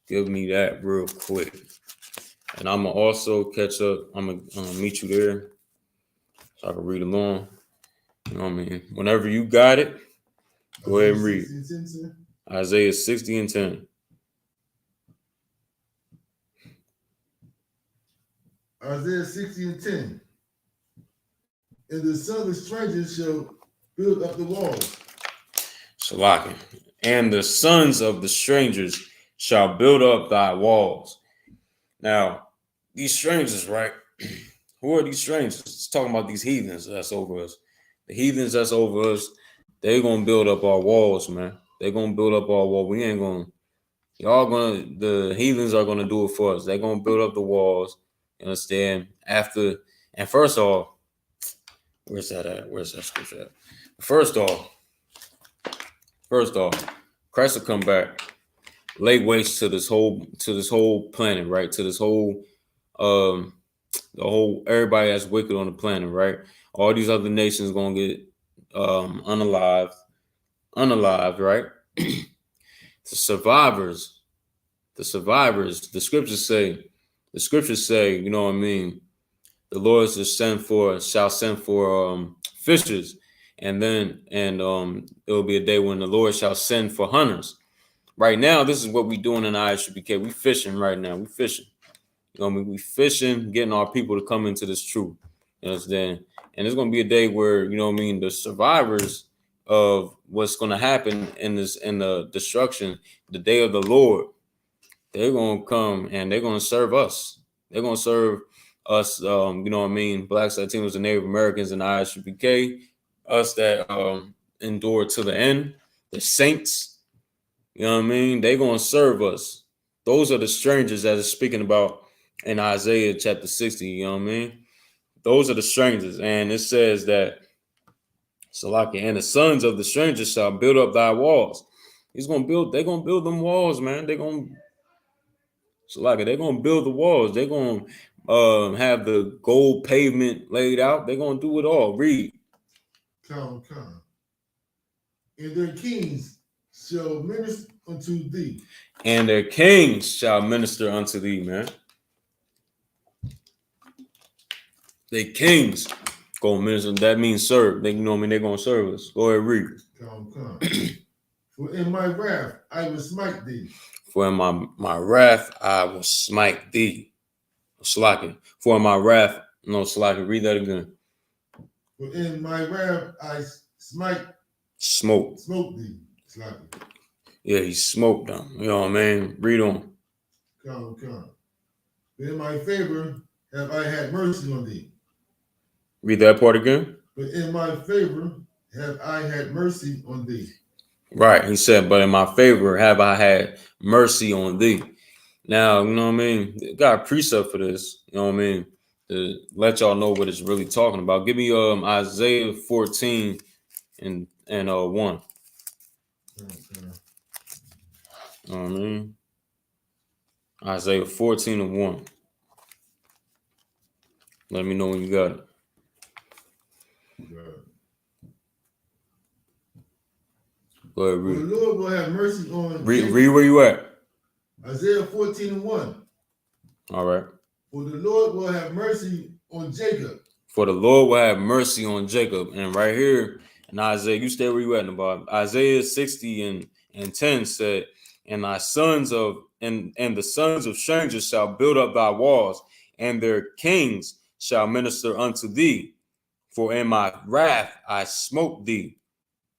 Give me that real quick. And I'm going to also catch up. I'm going to meet you there so I can read along. You know what I mean? Whenever you got it, go ahead and read. Isaiah 60 and 10. Isaiah 60 and 10. And the sons of strangers shall build up the walls. Salakia. And the sons of the strangers shall build up thy walls. Now, these strangers, right? Who are these strangers? It's talking about these heathens that's over us. The heathens that's over us, they're going to build up our walls, man. They're going to build up our wall. We ain't going to. The heathens are going to do it for us. They're going to build up the walls. You understand? And first off, where's that at? Where's that scripture at? First off, Christ will come back, lay waste to this whole planet, right? To this whole, everybody that's wicked on the planet, right? All these other nations gonna get unalived, right? The survivors, the scriptures say, you know what I mean? The Lord shall send for fishers, and it'll be a day when the Lord shall send for hunters. Right now, this is what we doing in I.S.U.P.K. We fishing right now. We fishing. You know what I mean? We fishing, getting our people to come into this truth. You understand? And it's gonna be a day where, you know what I mean, the survivors of what's gonna happen in the destruction, the day of the Lord, they're gonna come and they're gonna serve us. They're gonna serve us, you know what I mean, Blacks, Latinos, and Native Americans in I.S.U.P.K. Us that endure to the end, the saints. You know what I mean? They're going to serve us. Those are the strangers that is speaking about in Isaiah chapter 60. You know what I mean? Those are the strangers. And it says that, Salaki, and the sons of the strangers shall build up thy walls. They're going to build them walls, man. They're going to build the walls. They're going to have the gold pavement laid out. They're going to do it all. Read. Come. And their kings shall minister unto thee. And their kings shall minister unto thee, man. They kings gonna minister. That means serve. They, you know what I mean? They're gonna serve us. Go ahead, read. Come. For in my wrath I will smite thee. For in my wrath I will smite thee. Slacking. For in my wrath, no, slacking. Read that again. For in my wrath I smoke thee. Slacking. Yeah, he smoked them. You know what I mean? Read on. Come. In my favor have I had mercy on thee. Read that part again. But in my favor have I had mercy on thee. Right. He said, but in my favor have I had mercy on thee. Now, you know what I mean? Got a precept for this. You know what I mean? To let y'all know what it's really talking about. Give me Isaiah 14 and 1. Okay. You know what I mean? Isaiah 14 and 1. Let me know when you got it. Good. Go ahead, For read. the Lord will have mercy on Read where you at. Isaiah 14:1. All right. For the Lord will have mercy on Jacob. For the Lord will have mercy on Jacob. And right here in Isaiah, you stay where you at in the Bible. Isaiah 60 and 10 said, and the sons of strangers shall build up thy walls, and their kings shall minister unto thee. For in my wrath I smote thee,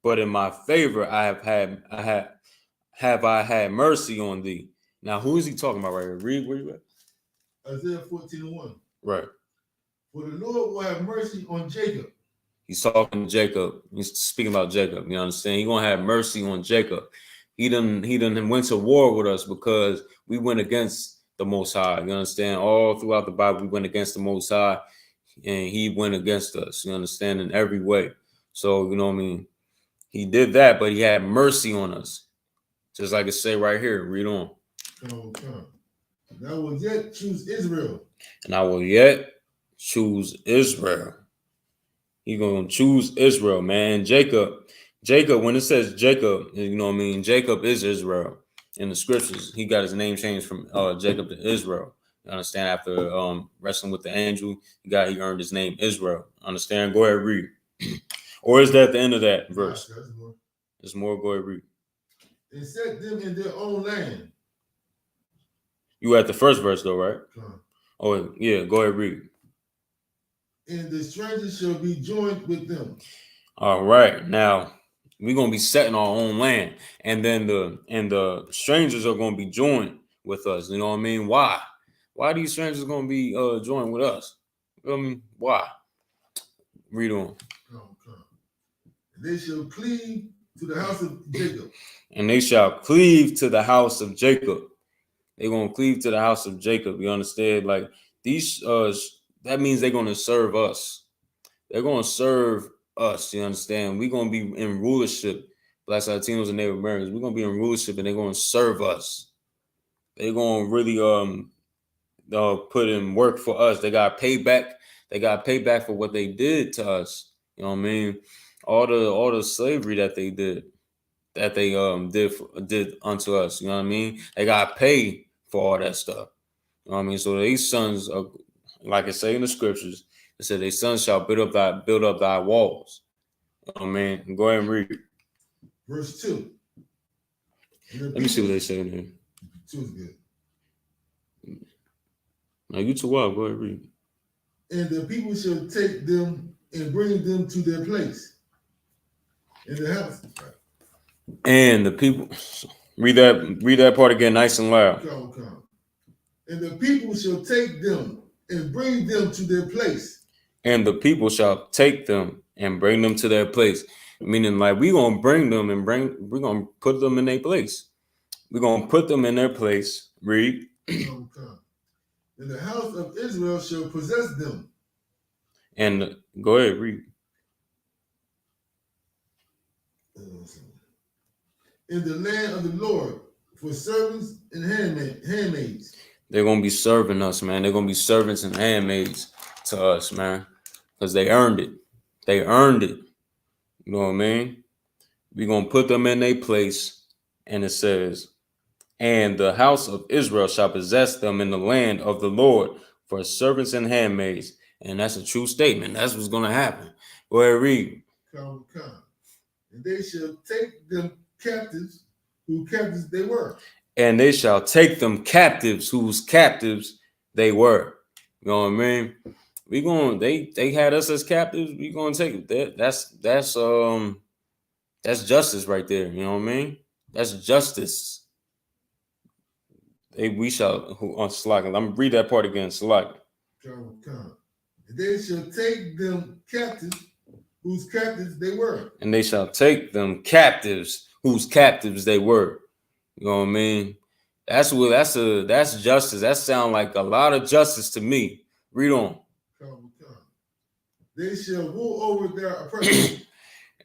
but in my favor I have had mercy on thee. Now, who is he talking about right here? Read where you at. Isaiah 14:1. Right. For the Lord will have mercy on Jacob. He's talking to Jacob. He's speaking about Jacob. You understand? He's gonna have mercy on Jacob. He done went to war with us because we went against the Most High. You understand? All throughout the Bible, we went against the Most High, and he went against us. You understand? In every way. So, you know what I mean? He did that, but he had mercy on us. Just like it say right here. Read on. Come. And I will yet choose Israel. And I will yet choose Israel. He's going to choose Israel, man. Jacob, when it says Jacob, you know what I mean? Jacob is Israel. In the scriptures, he got his name changed from Jacob to Israel. You understand? After wrestling with the angel, he earned his name Israel. Understand? Go ahead, read. Or is that the end of that verse? There's more. Go ahead, read. And set them in their own land. You at the first verse though, right? Come. Oh yeah, go ahead, read. And the strangers shall be joined with them. All right, now we're gonna be setting our own land, and then the strangers are gonna be joined with us. You know what I mean? Why? Why these strangers gonna be joined with us? You know what I mean? Why? Read on. Come. And they shall cleave to the house of Jacob. And they shall cleave to the house of Jacob. They're gonna cleave to the house of Jacob. You understand? Like these that means they're gonna serve us. They're gonna serve us. You understand? We're gonna be in rulership. Blacks, Latinos, and Native Americans. We're gonna be in rulership, and they're gonna serve us. They're gonna really put in work for us. They got payback. They got payback for what they did to us. You know what I mean? All the slavery that they did did unto us. You know what I mean? They got paid for all that stuff. You know what I mean? So these sons are, like it say in the scriptures, it said, "Their sons shall build up thy walls." You know what I mean? Go ahead and read. Verse 2. Let me see what they say in here. 2 is good. Now you too wild. Go ahead and read. And the people shall take them and bring them to their place in the house. And the people, read that part again, nice and loud. Come. And the people shall take them and bring them to their place. And the people shall take them and bring them to their place. Meaning, like, we're gonna bring them and we're gonna put them in their place. We're gonna put them in their place. Read. Come. And the house of Israel shall possess them. And go ahead, read. In the land of the Lord for servants and handmaids. They're gonna be serving us, man. They're gonna be servants and handmaids to us, man, because they earned it. They earned it. You know what I mean? We're gonna put them in their place, and it says, "And the house of Israel shall possess them in the land of the Lord for servants and handmaids." And that's a true statement. That's what's gonna happen. Go ahead, read. Come. And they shall take them captives, whose captives they were. And they shall take them captives, whose captives they were. You know what I mean? They had us as captives. We gonna take that. That's justice right there. You know what I mean? That's justice. We shall on Slack. I'm gonna read that part again. Slack. Come. And they shall take them captives, whose captives they were. And they shall take them captives, whose captives they were. You know what I mean? That's justice. That sounds like a lot of justice to me. Read on. Come. They shall rule over their oppressors.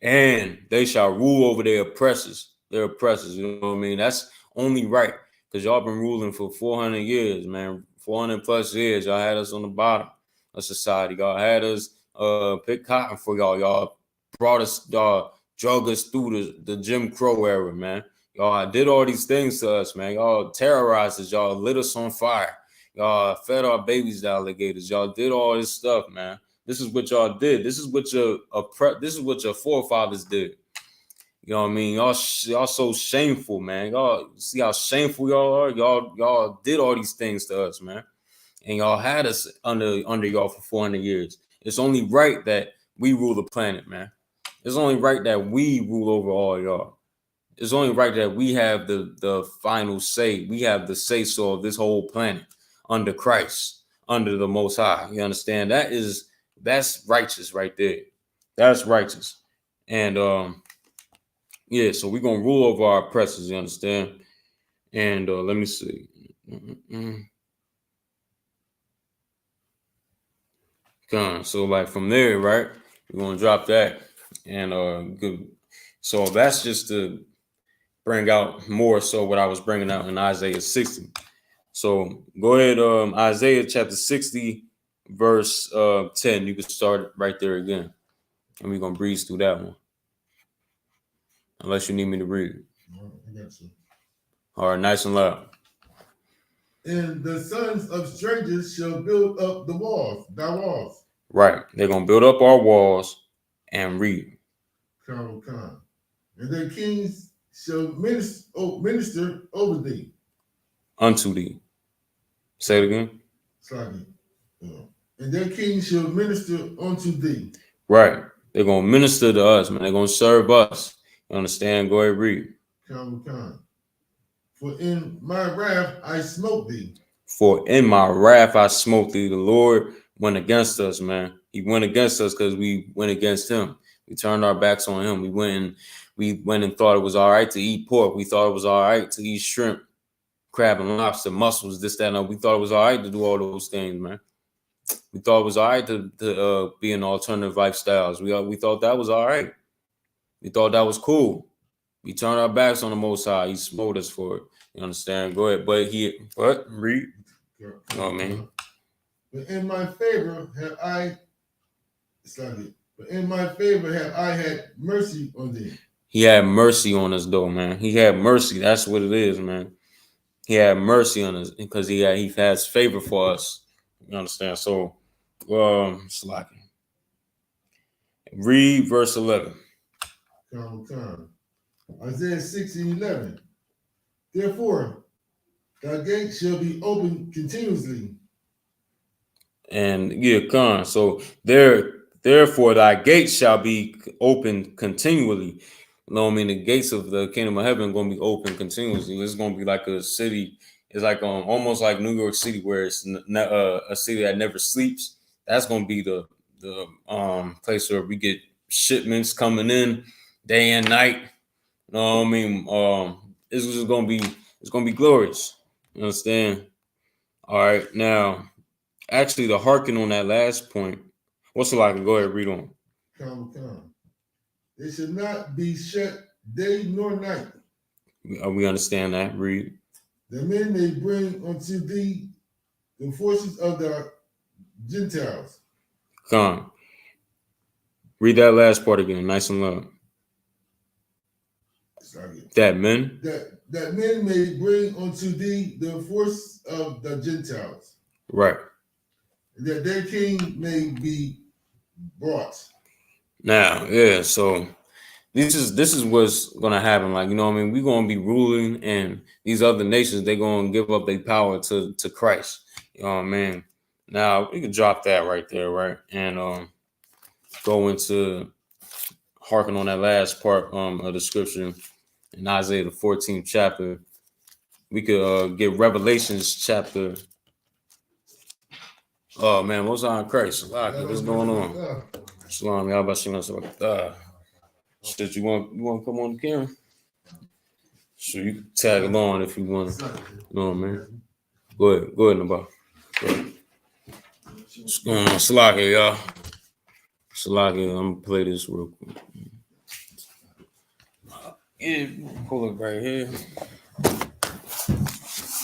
And they shall rule over their oppressors. You know what I mean? That's only right. Because y'all been ruling for 400 years, man. 400 plus years. Y'all had us on the bottom of society. Y'all had us pick cotton for y'all. Y'all brought us, y'all drug us through the Jim Crow era, man. Y'all did all these things to us, man. Y'all terrorized us. Y'all lit us on fire. Y'all fed our babies to alligators. Y'all did all this stuff, man. This is what y'all did. This is what your forefathers did. You know what I mean? Y'all so shameful, man. Y'all see how shameful y'all are. Y'all did all these things to us, man. And y'all had us under y'all for 400 years. It's only right that we rule the planet, man. It's only right that we rule over all y'all. It's only right that we have the final say. We have the say-so of this whole planet under Christ, under the Most High. You understand? That's righteous right there. That's righteous. And yeah, so we're gonna rule over our oppressors, you understand? And let me see. So like from there, right? We're gonna drop that. And good. So that's just to bring out more so what I was bringing out in Isaiah 60. So go ahead, Isaiah chapter 60, verse 10. You can start right there again. And we're gonna breeze through that one. Unless you need me to read it. I got you. All right, nice and loud. And the sons of strangers shall build up the walls, thy walls. Right. They're gonna build up our walls and read. And their kings shall minister over thee. Unto thee. Say it again. Sorry. And their kings shall minister unto thee. Right. They're gonna minister to us, man. They're gonna serve us. You understand? Go ahead, read. For in my wrath I smote thee. For in my wrath I smote thee. The Lord went against us, man. He went against us because we went against him. We turned our backs on him. We went and thought it was all right to eat pork. We thought it was all right to eat shrimp, crab and lobster, mussels, this, that, and that. We thought it was all right to do all those things, man. We thought it was all right to be in alternative lifestyles. We thought that was all right. We thought that was cool. We turned our backs on the Most High. He smote us for it. You understand? Go ahead. But read. You know what I mean? But in my favor have I had mercy on thee. He had mercy on us, though, man. He had mercy. That's what it is, man. He had mercy on us because he has favor for us. You understand? So, slacking. Read verse 11. Isaiah 60:11. Therefore, thy gate shall be open continuously. And yeah, so therefore thy gates shall be open continually. You know what I mean? The gates of the kingdom of heaven are going to be open continuously. It's going to be like a city. It's like almost like New York City, where it's a city that never sleeps. That's going to be the place where we get shipments coming in day and night. You know what I mean? It's just going to be glorious. You understand? All right, now. Actually, to hearken on that last point, what's it like? Go ahead, read on. It should not be shut day nor night. We understand that. Read. The men may bring unto thee the forces of the Gentiles. Come. Read that last part again, nice and loud. Sorry. That men may bring unto thee the force of the Gentiles. Right. That their king may be brought. Now, yeah, so this is what's gonna happen. Like, you know what I mean? We're gonna be ruling, and these other nations, they're gonna give up their power to Christ. You know what I mean? Now we can drop that right there, right? And go into harking on that last part of the scripture in Isaiah the 14th chapter. We could get Revelations chapter. Oh man, what's on Christ? What's going on? Shalom, y'all about to shit, you want to come on the camera? So you can tag along if you want. You know what I mean? Go ahead, Nabal. What's going on? Salaki, y'all. Salaki, I'm gonna play this real quick. Yeah, pull it right here.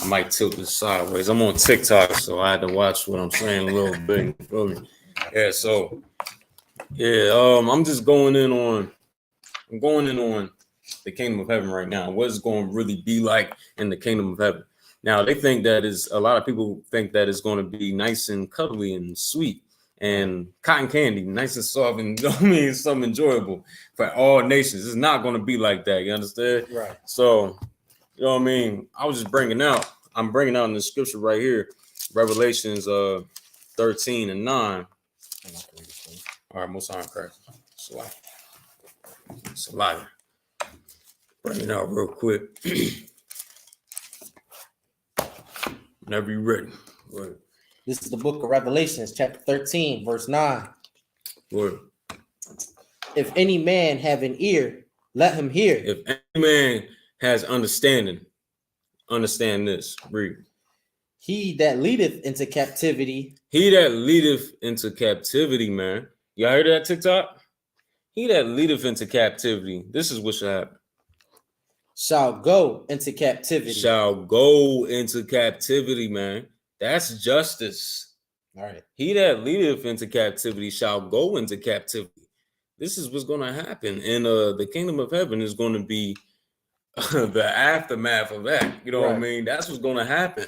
I might tilt this sideways. I'm on TikTok, so I had to watch what I'm saying a little bit. You feel me? Yeah, so yeah, I'm just going in on I'm going in on the kingdom of heaven right now. What it's going to really be like in the kingdom of heaven. Now, they think that is, a lot of people think that it's going to be nice and cuddly and sweet and cotton candy, nice and soft, and you know what I mean, something enjoyable for all nations. It's not going to be like that. You understand? Right. So, you know what I mean? I'm bringing out in the scripture right here, Revelations 13 and 9. All right, most high Christ. Saliva. Bring it out real quick. Whenever you're ready. Go ahead. This is the book of Revelations, chapter 13, verse 9. Go ahead. If any man have an ear, let him hear. If any man has understanding, understand this. Read. He that leadeth into captivity. He that leadeth into captivity, man. Y'all heard that TikTok? He that leadeth into captivity. This is what should happen. Shall go into captivity. Shall go into captivity, man. That's justice. All right. He that leadeth into captivity shall go into captivity. This is what's going to happen. And the kingdom of heaven is going to be the aftermath of that. You know what I mean? That's what's going to happen.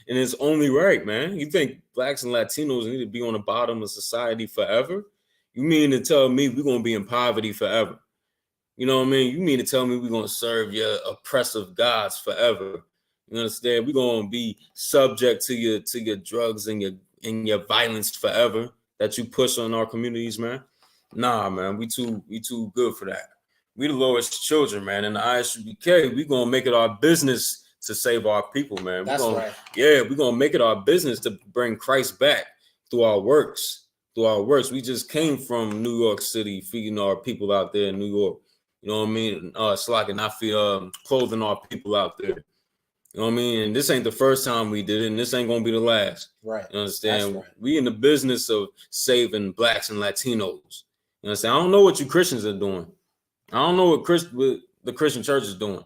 And it's only right, man. You think blacks and Latinos need to be on the bottom of society forever? You mean to tell me we're going to be in poverty forever? You know what I mean? You mean to tell me we're going to serve your oppressive gods forever? You understand? We're going to be subject to your drugs and your violence forever that you push on our communities, man. Nah, man, we too good for that. We the Lord's children, man. In the I.S.U.P.K, we going to make it our business to save our people, man. That's right. Yeah, we're going to make it our business to bring Christ back through our works. We just came from New York City, feeding our people out there in New York. You know what I mean? Slacking, I feel clothing our people out there. You know what I mean? And this ain't the first time we did it, and this ain't gonna be the last. Right. You understand? That's right. We in the business of saving blacks and Latinos. You understand? I don't know what you Christians are doing. I don't know what the Christian church is doing.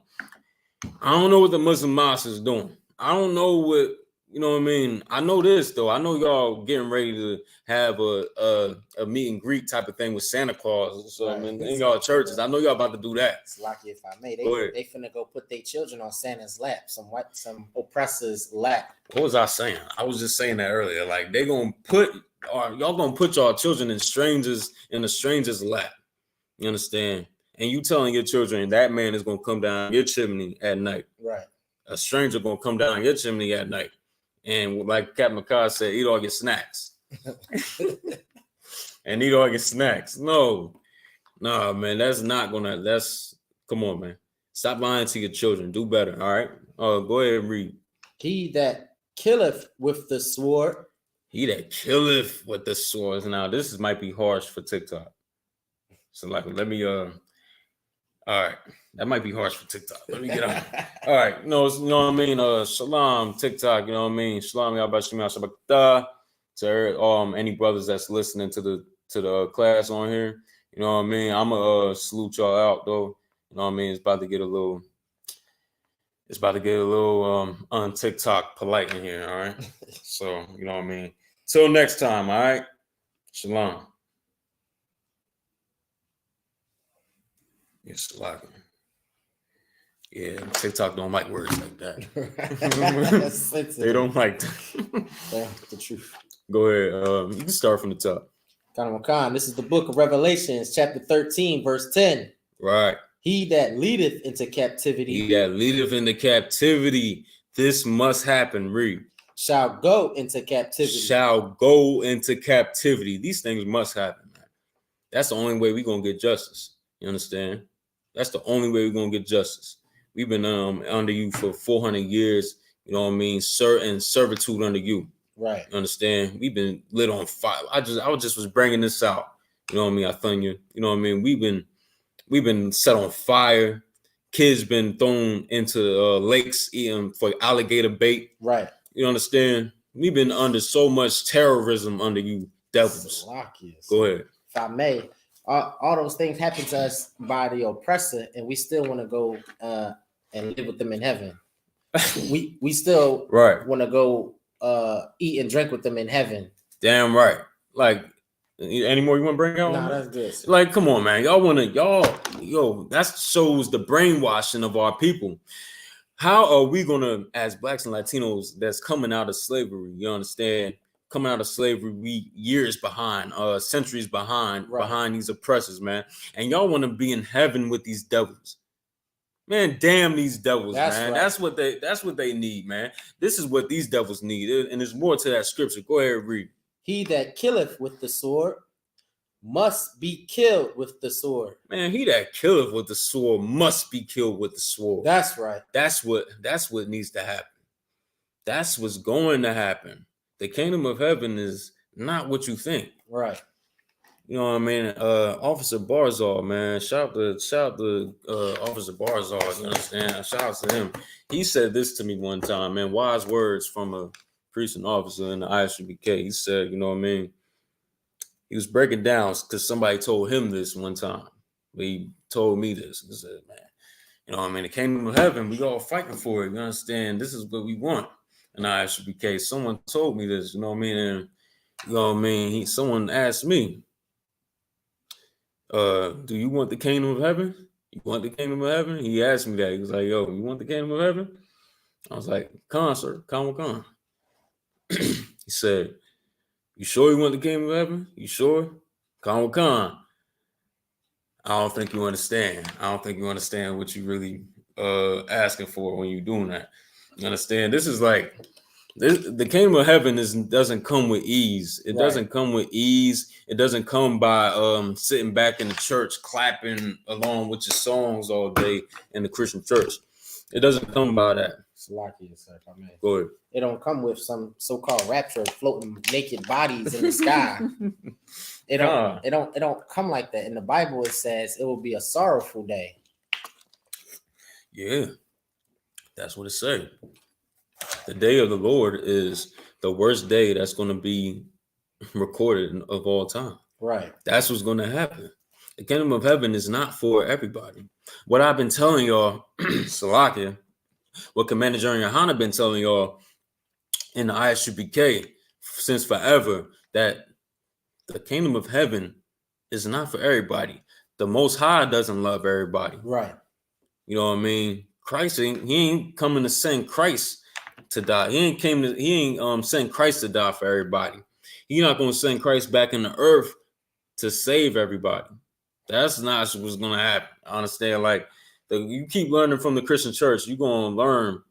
I don't know what the Muslim mosque is doing. I don't know what, you know what I mean? I know this though. I know y'all getting ready to have a meet and greet type of thing with Santa Claus or something in y'all churches. I know y'all about to do that. It's lucky if I may. They finna go put their children on Santa's lap, some oppressor's lap. What was I saying? I was just saying that earlier. Like y'all gonna put y'all children in a stranger's lap. You understand? And you telling your children that man is gonna come down your chimney at night. Right. A stranger gonna come down your chimney at night. And like Captain McCall said, eat all your snacks. And eat all your snacks. No, man, come on, man. Stop lying to your children. Do better, all right? Go ahead and read. He that killeth with the sword. He that killeth with the sword. Now, this might be harsh for TikTok. So, like, let me, all right. That might be harsh for TikTok. Let me get on. All right. You know what I mean? Shalom, TikTok. You know what I mean? Shalom, Yahweh to any brothers that's listening to the class on here. You know what I mean? I'm gonna salute y'all out though. You know what I mean? It's about to get a little on TikTok polite in here. All right. So you know what I mean? Till next time. All right. Shalom. Yes, like. Yeah, TikTok don't like words like that. They don't like that. That's the truth. Go ahead. You can start from the top. Khan, this is the book of Revelations, chapter 13, verse 10. Right. He that leadeth into captivity. He that leadeth into captivity. This must happen. Read. Shall go into captivity. Shall go into captivity. These things must happen, man. That's the only way we're going to get justice. You understand? That's the only way we're going to get justice. We've been under you for 400 years, you know what I mean? In servitude under you. Right. You understand? We've been lit on fire. I was bringing this out. You know what I mean? I thought you know what I mean? We've been set on fire. Kids been thrown into lakes eating for alligator bait. Right. You understand? We've been under so much terrorism under you devils. Go ahead. If I may, all those things happen to us by the oppressor, and we still want to go and live with them in heaven. we still right want to go eat and drink with them in heaven. Damn right. Like Any more you want to bring out? Nah, that's good. Like, come on, man. That shows the brainwashing of our people. How are we gonna, as blacks and Latinos that's coming out of slavery, you understand? Coming out of slavery, we years behind, centuries behind these oppressors, man. And y'all want to be in heaven with these devils. Man, damn these devils, man. Right. That's what they need, man. This is what these devils need. And there's more to that scripture. Go ahead and read. He that killeth with the sword must be killed with the sword. Man, he that killeth with the sword must be killed with the sword. That's right. That's what needs to happen. That's what's going to happen. The kingdom of heaven is not what you think. Right. You know what I mean? Officer Barzal, man. Shout out to Officer Barzal, you understand? Shout out to him. He said this to me one time, man. Wise words from a priest and officer in the I.S.U.P.K. He said, you know what I mean? He was breaking down because somebody told him this one time. He told me this. He said, man, you know what I mean? The kingdom of heaven, we all fighting for it. You understand? This is what we want. And I.S.U.P.K. Someone told me this, you know what I mean? And you know what I mean? Someone asked me, do you want the kingdom of heaven? You want the kingdom of heaven? He asked me that. He was like, yo, you want the kingdom of heaven? I was like, come, sir. Come. He said, you sure you want the kingdom of heaven? You sure? Come. I don't think you understand. I don't think you understand what you really asking for when you're doing that. You understand? This is like the kingdom of heaven doesn't come with ease. It doesn't come with ease. It doesn't come by sitting back in the church clapping along with your songs all day in the Christian church. It doesn't come by that. Go ahead. It don't come with some so-called rapture floating naked bodies in the sky. It don't come like that. In the Bible, it says it will be a sorrowful day. Yeah, that's what it says. The day of the Lord is the worst day that's going to be recorded of all time. Right. That's what's going to happen. The kingdom of heaven is not for everybody. What I've been telling y'all, Salakia, what Commander GEN.YAHANNA been telling y'all in the I.S.U.P.K. since forever, that the kingdom of heaven is not for everybody. The Most High doesn't love everybody. Right. You know what I mean? Christ he ain't coming to send Christ to die. He ain't send Christ to die for everybody. He's not going to send Christ back in the earth to save everybody. That's not what's going to happen. I understand. Like, you keep learning from the Christian church, you're going to learn.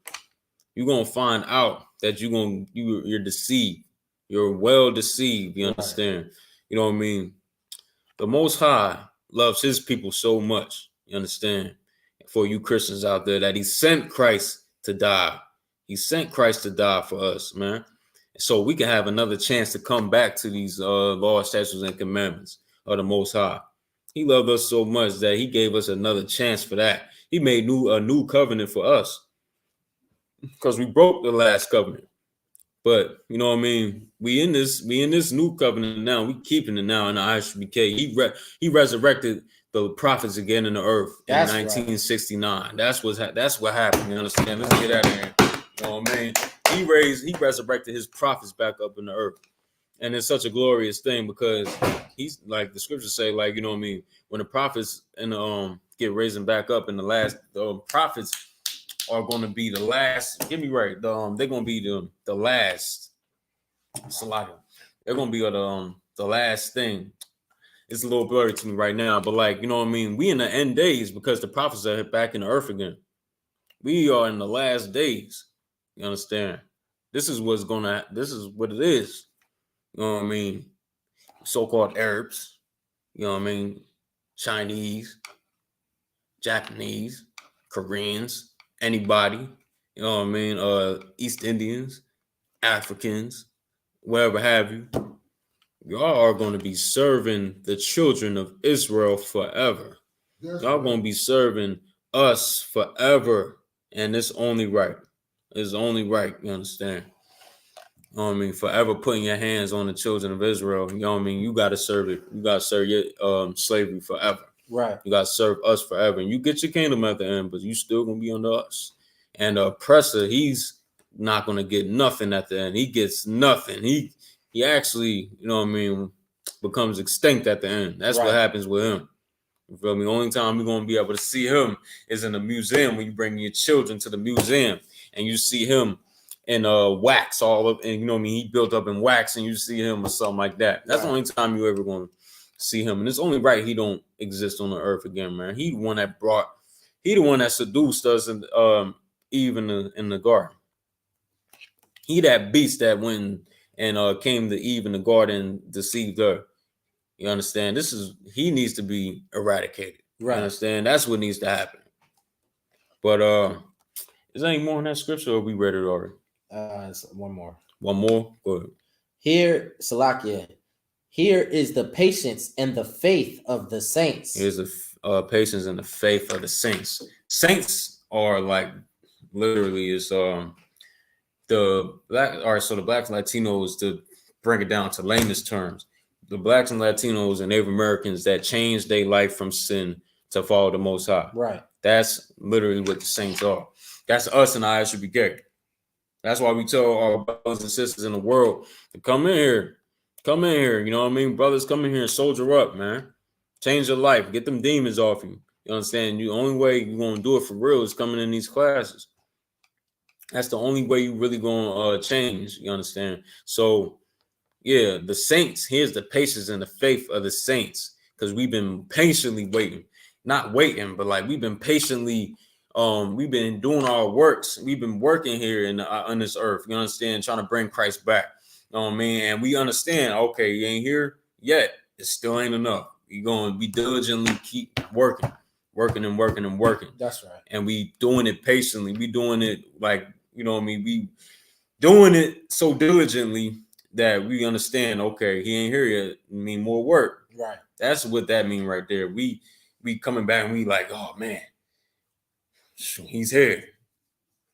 You're going to find out that you're deceived. You're well deceived. You understand? Right. You know what I mean? The Most High loves his people so much. You understand? For you Christians out there, that he sent Christ to die. He sent Christ to die for us, man. So we can have another chance to come back to these laws, statutes, and commandments of the Most High. He loved us so much that he gave us another chance for that. He made a new covenant for us because we broke the last covenant. But you know what I mean? We in this new covenant now. We keeping it now in the I.S.U.P.K. He resurrected the prophets again in the earth in 1969. Right. That's what happened. You understand? Let's get out of here. You know what I mean? He resurrected his prophets back up in the earth. And it's such a glorious thing because he's like the scriptures say, like, you know what I mean? When the prophets get raising back up in the last, the prophets are going to be the last. Get me right. They're going to be the last. They're going to be the last thing. It's a little blurry to me right now, but like, you know what I mean? We in the end days because the prophets are back in the earth again. We are in the last days. You understand? This is what it is. You know what I mean? So-called Arabs, you know what I mean? Chinese, Japanese, Koreans, anybody, you know what I mean? East Indians, Africans, whatever have you. Y'all are going to be serving the children of Israel forever. Y'all going to be serving us forever. And it's only right. It's only right. You understand? You know what I mean? Forever putting your hands on the children of Israel. You know what I mean? You got to serve it. You got to serve your slavery forever. Right. You got to serve us forever. And you get your kingdom at the end, but you still going to be under us. And the oppressor, he's not going to get nothing at the end. He gets nothing. He actually, you know what I mean? becomes extinct at the end. That's what happens with him. You feel me? The only time we're gonna be able to see him is in the museum, when you bring your children to the museum and you see him in wax all up, and you know what I mean, he built up in wax, and you see him or something like that. That's the only time you ever gonna see him. And it's only right he don't exist on the earth again, man. He the one that seduced us and Eve in the garden. He that beast that went and came to Eve in the garden, deceived her. You understand? He needs to be eradicated. You understand? That's what needs to happen. But is there any more in that scripture, or we read it already? One more. One more? Go ahead. Here, Salakia, here is the patience and the faith of the saints. Here's the patience and the faith of the saints. Saints are like, literally, is the black. All right, so the blacks and Latinos, to bring it down to layman's terms, the blacks and Latinos and Native Americans that changed their life from sin to follow the Most High. Right. That's literally what the saints are. That's us in I.S.U.P.K. That's why we tell our brothers and sisters in the world to come in here. Come in here. You know what I mean? Brothers, come in here and soldier up, man. Change your life. Get them demons off you. You understand? The only way you're going to do it for real is coming in these classes. That's the only way you really going to change. You understand? So, yeah, the saints, here's the patience and the faith of the saints, because we've been patiently waiting. Not waiting, but like we've been patiently, we've been doing our works. We've been working here on this earth. You understand? Trying to bring Christ back. You know what I mean? And we understand, okay, you ain't here yet. It still ain't enough. You're going to be diligently keep working. That's right. And we doing it patiently. We doing it like, you know what I mean? We doing it so diligently that we understand, okay, he ain't here yet. I mean, more work. Right. That's what that mean right there. We coming back and we like, oh man, he's here.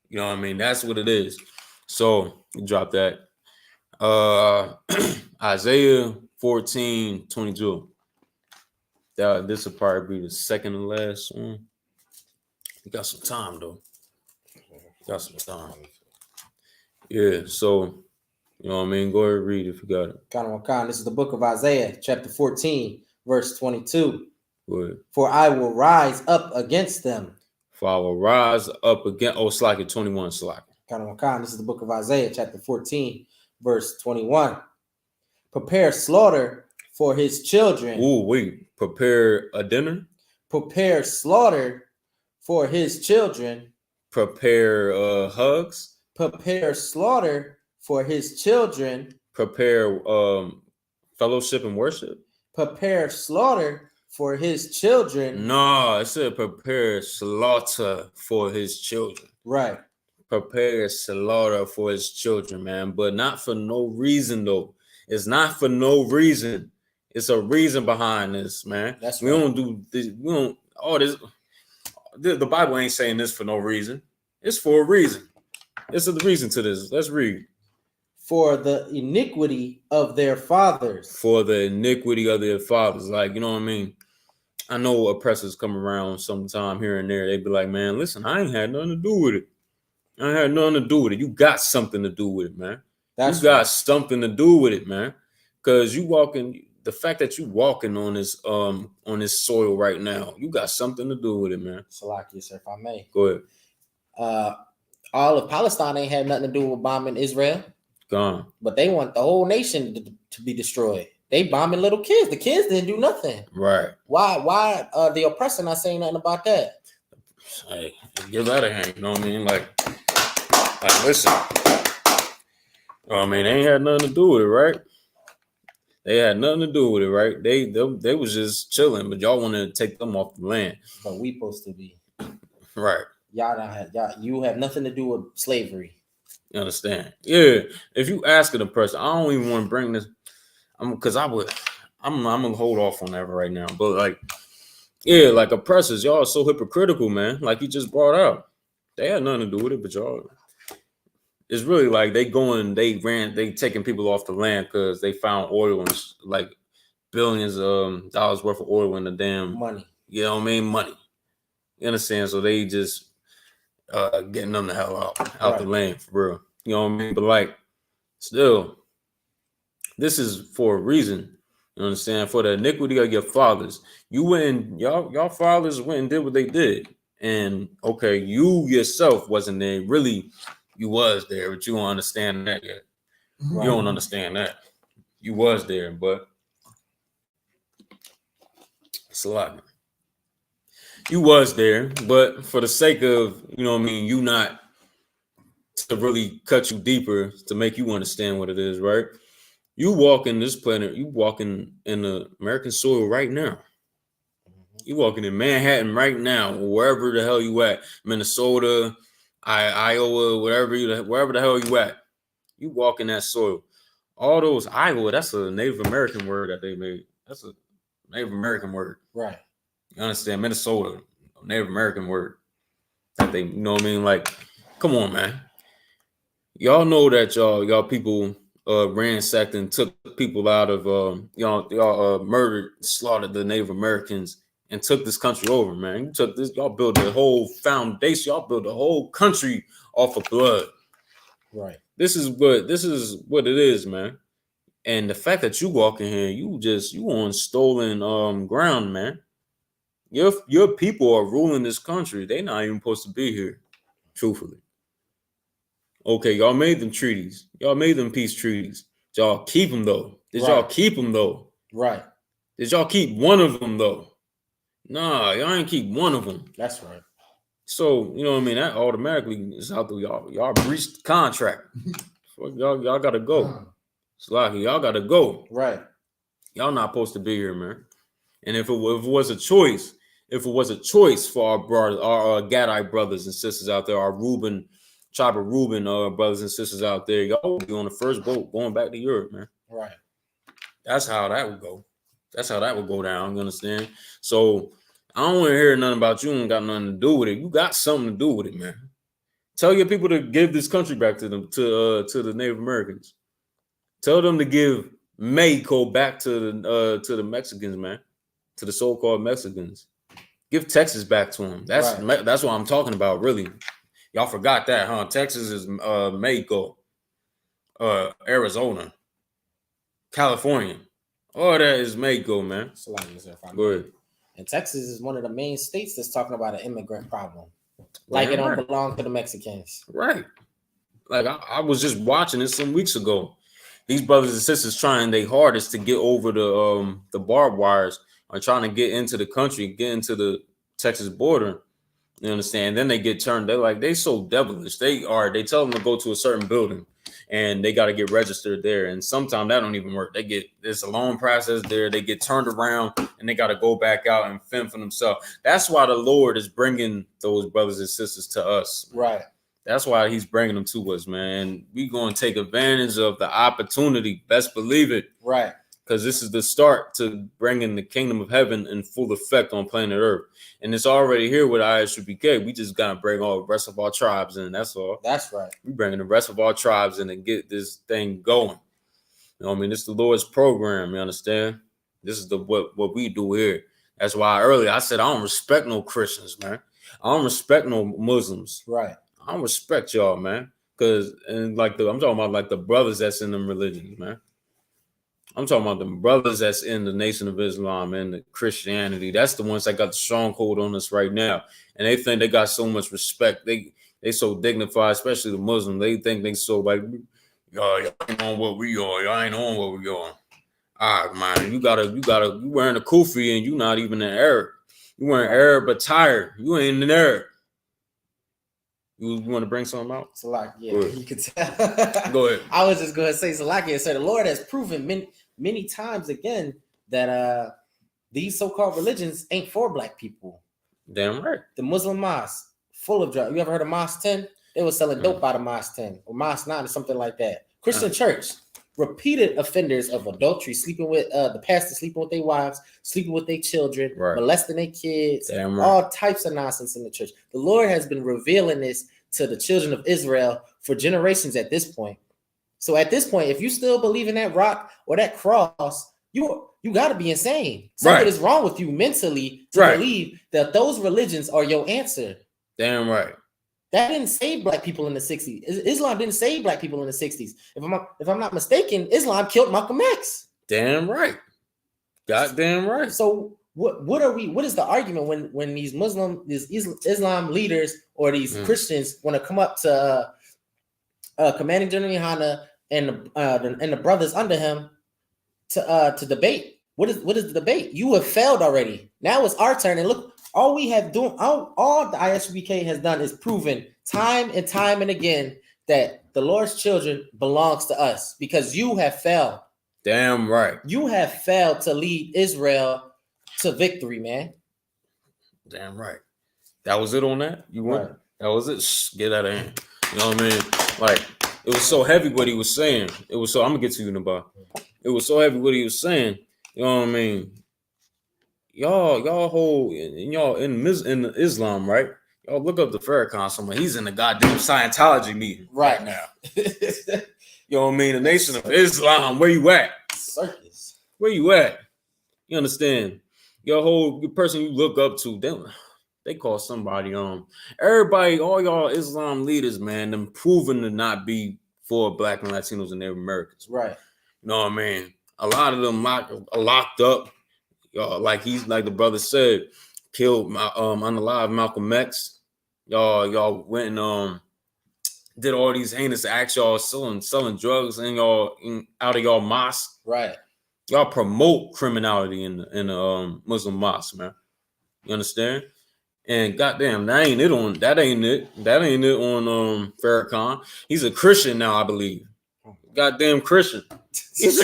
You know what I mean? That's what it is. So you drop that. Isaiah 14:22. This will probably be the second to last one. You got some time though. Got some time. Yeah, so you know what I mean? Go ahead and read if you got it. This is the book of Isaiah, chapter 14, verse 22. Good. For I will rise up against them. For I will rise up against. Oh, Slack 21, Slack. This is the book of Isaiah, chapter 14, verse 21. Prepare slaughter for his children. Ooh, wait. Prepare a dinner? Prepare slaughter for his children. Prepare hugs? Prepare slaughter for his children. Prepare fellowship and worship? Prepare slaughter for his children. No, it said prepare slaughter for his children. Right. Prepare slaughter for his children, man. But not for no reason, though. It's not for no reason. It's a reason behind this, man. That's we don't do this. We don't. All this. The Bible ain't saying this for no reason. It's for a reason. It's a reason to this. Let's read. For the iniquity of their fathers. For the iniquity of their fathers. Like, you know what I mean? I know oppressors come around sometime here and there. They be like, man, listen, I ain't had nothing to do with it. I ain't had nothing to do with it. You got something to do with it, man. You got something to do with it, man. Because you walking, the fact that you walking on this soil right now, you got something to do with it, man. Salakia, sir, if I may. Go ahead. All of Palestine ain't had nothing to do with bombing Israel. Gone. But they want the whole nation to be destroyed. They bombing little kids. The kids didn't do nothing. Right. Why the oppressor not saying nothing about that? Hey, give that a hand. You know what I mean? Like listen. I mean, they ain't had nothing to do with it, right? They had nothing to do with it, right? They was just chilling, but y'all want to take them off the land. But we supposed to be. Right. You have nothing to do with slavery. You understand? Yeah. If you ask a person, I don't even want to bring this. I'm gonna hold off on that right now. But like, yeah, like oppressors, y'all are so hypocritical, man. Like you just brought out. They had nothing to do with it, but y'all. It's really like they taking people off the land because they found oil and like billions of dollars worth of oil in the damn money. You know what I mean? Money. You understand? So they just getting them the hell out the land for real. You know what I mean? But like, still, this is for a reason. You understand? For the iniquity of your fathers. You went, y'all fathers went and did what they did. And okay, you yourself wasn't there. Really, you was there, but you don't understand that yet. You don't understand that. You was there, but it's a lot. You was there, but for the sake of, you know what I mean, you not to really cut you deeper to make you understand what it is, right? You walk in this planet, you walking in the American soil right now. You walking in Manhattan right now, wherever the hell you at, Minnesota, Iowa, wherever the hell you at. You walk in that soil. All those Iowa, that's a Native American word that they made. That's a Native American word. Right. You understand? Minnesota, Native American word. That they, you know what I mean? Like, come on, man. Y'all know that y'all people ransacked and took people out of y'all murdered, slaughtered the Native Americans and took this country over, man. You took this, y'all built the whole foundation, y'all built the whole country off of blood. Right. This is what it is, man. And the fact that you walk in here, you on stolen ground, man. Your people are ruling this country. They're not even supposed to be here, truthfully. Okay, y'all made them treaties. Y'all made them peace treaties. Did y'all keep them though? Y'all keep them though? Right. Did y'all keep one of them though? Nah, y'all ain't keep one of them. That's right. So, you know what I mean? That automatically is out there. Y'all breached the contract. y'all gotta go. It's like y'all gotta go. Right. Y'all not supposed to be here, man. And if it was a choice, for our brothers, our Gadite brothers and sisters out there, our tribe of Reuben brothers and sisters out there, y'all would be on the first boat going back to Europe, man. Right. That's how that would go. That's how that would go down. You understand? So I don't want to hear nothing about you. Ain't got nothing to do with it. You got something to do with it, man. Tell your people to give this country back to them, to the Native Americans. Tell them to give Mexico back to the Mexicans, man. To the so-called Mexicans. Give Texas back to them. That's what I'm talking about, really. Y'all forgot that, huh? Texas is Mexico, Arizona, California. All that is Mexico, man. Go ahead. And Texas is one of the main states that's talking about an immigrant problem. Like it don't belong to the Mexicans. Right. Like I was just watching it some weeks ago. These brothers and sisters trying their hardest to get over the barbed wires, are trying to get into the country, get into the Texas border. You understand? Then they get turned. They so devilish. They tell them to go to a certain building and they got to get registered there. And sometimes that don't even work. It's a long process there. They get turned around and they got to go back out and fend for themselves. That's why the Lord is bringing those brothers and sisters to us. Right. That's why he's bringing them to us, man. We're going to take advantage of the opportunity. Best believe it. Right. Because this is the start to bringing the kingdom of heaven in full effect on planet Earth. And it's already here with I.S.U.P.K. We just got to bring all the rest of our tribes in. That's all. That's right. We're bringing the rest of our tribes in and get this thing going. You know what I mean? This is the Lord's program, you understand? This is what we do here. That's why earlier I said I don't respect no Christians, man. I don't respect no Muslims. Right. I don't respect y'all, man. I'm talking about like the brothers that's in them religions, man. I'm talking about the brothers that's in the Nation of Islam and the Christianity. That's the ones that got the stronghold on us right now. And they think they got so much respect. They so dignified, especially the Muslims. They think they so like, y'all ain't on what we are. Y'all ain't on what we are. All right, man. You wearing a kufi and you not even an Arab. You wearing Arab attire. You ain't an Arab. You want to bring something out? Salak, yeah, you can tell. Go ahead. I was just going to say, Salakia said the Lord has proven many times again that these so-called religions ain't for black people. Damn right. The Muslim mosque full of drugs. You ever heard of Mosque 10? They were selling dope out of Mosque 10 or Mosque 9 or something like that. Christian church, repeated offenders of adultery, sleeping with the pastor, sleeping with their wives, sleeping with their children, molesting their kids, all types of nonsense in the church. The Lord has been revealing this to the children of Israel for generations at this point. So at this point, if you still believe in that rock or that cross, you got to be insane. Something is wrong with you mentally to believe that those religions are your answer. Damn right. That didn't save black people in the 60s. Islam didn't save black people in the 60s. If I'm not mistaken, Islam killed Malcolm X. Damn right. Goddamn right. So what are we? What is the argument when these Islam leaders or these Christians want to come up to Commanding General Yohanna and the brothers under him to debate? What is the debate? You have failed already. Now it's our turn. And look, all we have done, all the ISUPK has done is proven time and time and again that the Lord's children belongs to us because you have failed. Damn right. You have failed to lead Israel to victory, man. Damn right. That was it on that? You went? Right. That was it? Shh, get out of here. You know what I mean? Like, it was so heavy what he was saying. It was so, I'm going to get to you in about. It was so heavy what he was saying. You know what I mean? Y'all hold, y'all in Islam, right? Y'all look up the Farrakhan somewhere. He's in the goddamn Scientology meeting right now. You know what I mean? The Nation of Islam, where you at? Circus. Where you at? You understand? Your whole person you look up to, they call somebody everybody, all y'all Islam leaders, man, them proven to not be for Black and Latinos and Native Americans. Right. You know what I mean? A lot of them locked up. Y'all, like the brother said, killed unalive Malcolm X. Y'all went and did all these heinous acts, y'all selling drugs and y'all out of y'all mosque. Right. Y'all promote criminality in the Muslim mosque, man. You understand? And goddamn, that ain't it on Farrakhan. He's a Christian now, I believe. Goddamn Christian. He's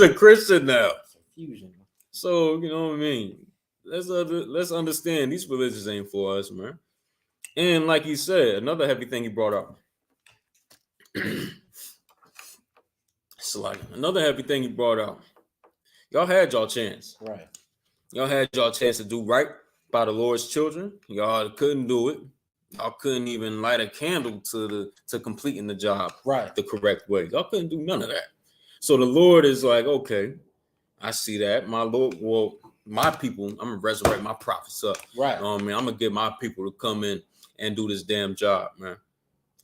a Christian now. Confusion. So you know what I mean. Let's understand these religions ain't for us, man. And like he said, another heavy thing he brought up. Another heavy thing he brought out. Y'all had y'all chance. Right. Y'all had y'all chance to do right by the Lord's children. Y'all couldn't do it. Y'all couldn't even light a candle to completing the job right the correct way. Y'all couldn't do none of that. So the Lord is like, okay, I see that. My Lord, well, my people, I'm gonna resurrect my prophets up. Right. You know what I mean? I'm gonna get my people to come in and do this damn job, man.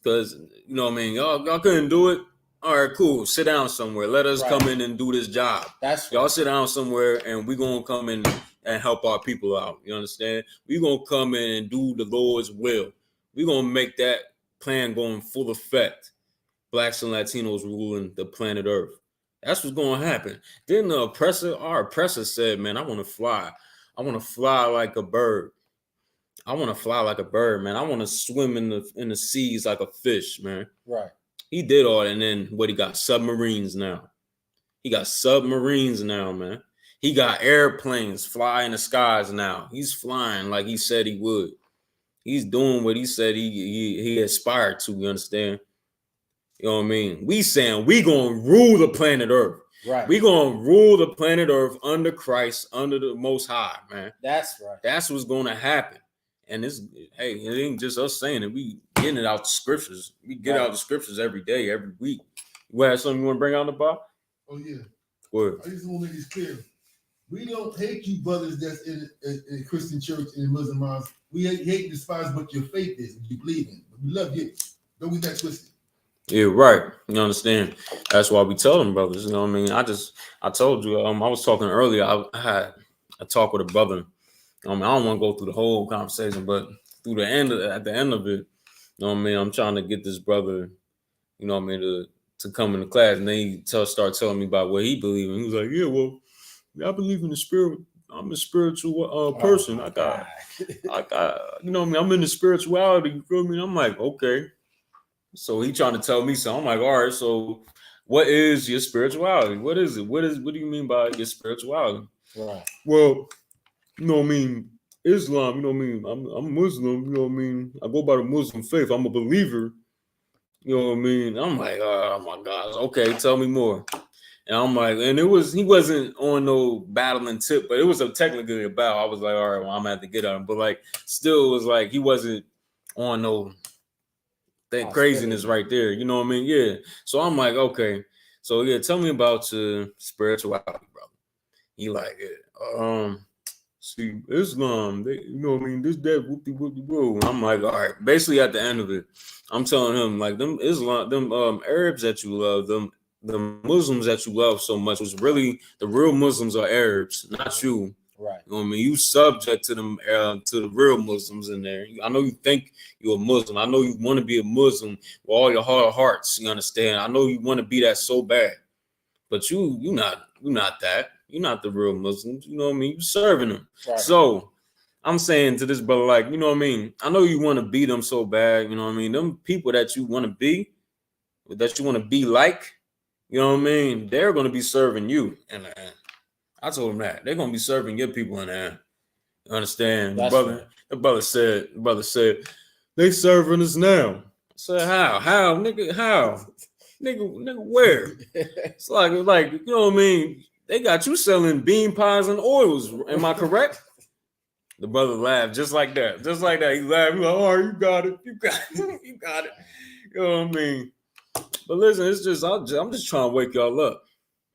Because you know what I mean, y'all couldn't do it. All right, cool. Sit down somewhere. Let us come in and do this job. That's y'all sit down somewhere, and we're gonna come in and help our people out. You understand? We're gonna come in and do the Lord's will. We're gonna make that plan go in full effect. Blacks and Latinos ruling the planet Earth. That's what's gonna happen. Then our oppressor said, man, I want to fly. I want to fly like a bird. I want to fly like a bird, man. I want to swim in the seas like a fish, man. Right. He did all that, and then what he got? Submarines now. He got submarines now, man. He got airplanes fly in the skies now. He's flying like he said he would. He's doing what he said he aspired to, you understand? You know what I mean? We saying we gonna rule the planet Earth. Right. We gonna rule the planet Earth under Christ, under the Most High, man. That's right. That's what's gonna happen. And it ain't just us saying it. We getting it out the scriptures. We get out the scriptures every day, every week. You have something you want to bring out the bar? Oh yeah. What? I just want to make this clear. We don't hate you brothers that's in a Christian church and Muslim mosque. We hate and despise what your faith is, what you believe in. But we love you. Don't get that twisted. Yeah, right. You understand? That's why we tell them, brothers. You know what I mean? I told you. I was talking earlier. I had a talk with a brother. I don't want to go through the whole conversation, but at the end of it, you know what I mean? I'm trying to get this brother, you know what I mean, to come into class, and then he start telling me about what he believes in. He was like, yeah, well, I believe in the spirit. I'm a spiritual person. I got, you know what I mean? I'm into spirituality. You feel me? I'm like, okay. So he trying to tell me something. I'm like, all right, so what is your spirituality? What is it? What do you mean by your spirituality? Right. Well, you know what I mean? Islam, you know what I mean? I'm Muslim, you know what I mean? I go by the Muslim faith. I'm a believer. You know what I mean? I'm like, oh my gosh. Okay, tell me more. And I'm like, and he wasn't on no battling tip, but it was technically a battle. I was like, all right, well, I'm gonna have to get on him. But like, still, it was like he wasn't on no that craziness right there. You know what I mean? Yeah. So I'm like, okay. So yeah, tell me about your spirituality, brother. He like, yeah, see, Islam, you know what I mean? This, that, whoopty. I'm like, all right. Basically, at the end of it, I'm telling him, like, them Islam, them Arabs that you love, them the Muslims that you love so much was really the real Muslims are Arabs, not you. Right. You know what I mean? You subject to them, to the real Muslims in there. I know you think you're a Muslim. I know you want to be a Muslim with all your heart of hearts. You understand? I know you want to be that so bad, but you're not that. You're not the real Muslims. You know what I mean? You serving them. Right. So I'm saying to this brother, like, you know what I mean? I know you want to be them so bad. You know what I mean? Them people that you want to be, that you want to be like, you know what I mean? They're going to be serving you in the end. I told him that. They're going to be serving your people in the end. You understand? The brother said, they serving us now. I said, how, nigga, how? Nigga, where? It's like, you know what I mean? They got you selling bean pies and oils. Am I correct? The brother laughed just like that. Just like that. He laughed. He was like, oh, you got it. You got it. You got it. You know what I mean? But listen, it's just, I'm just trying to wake y'all up.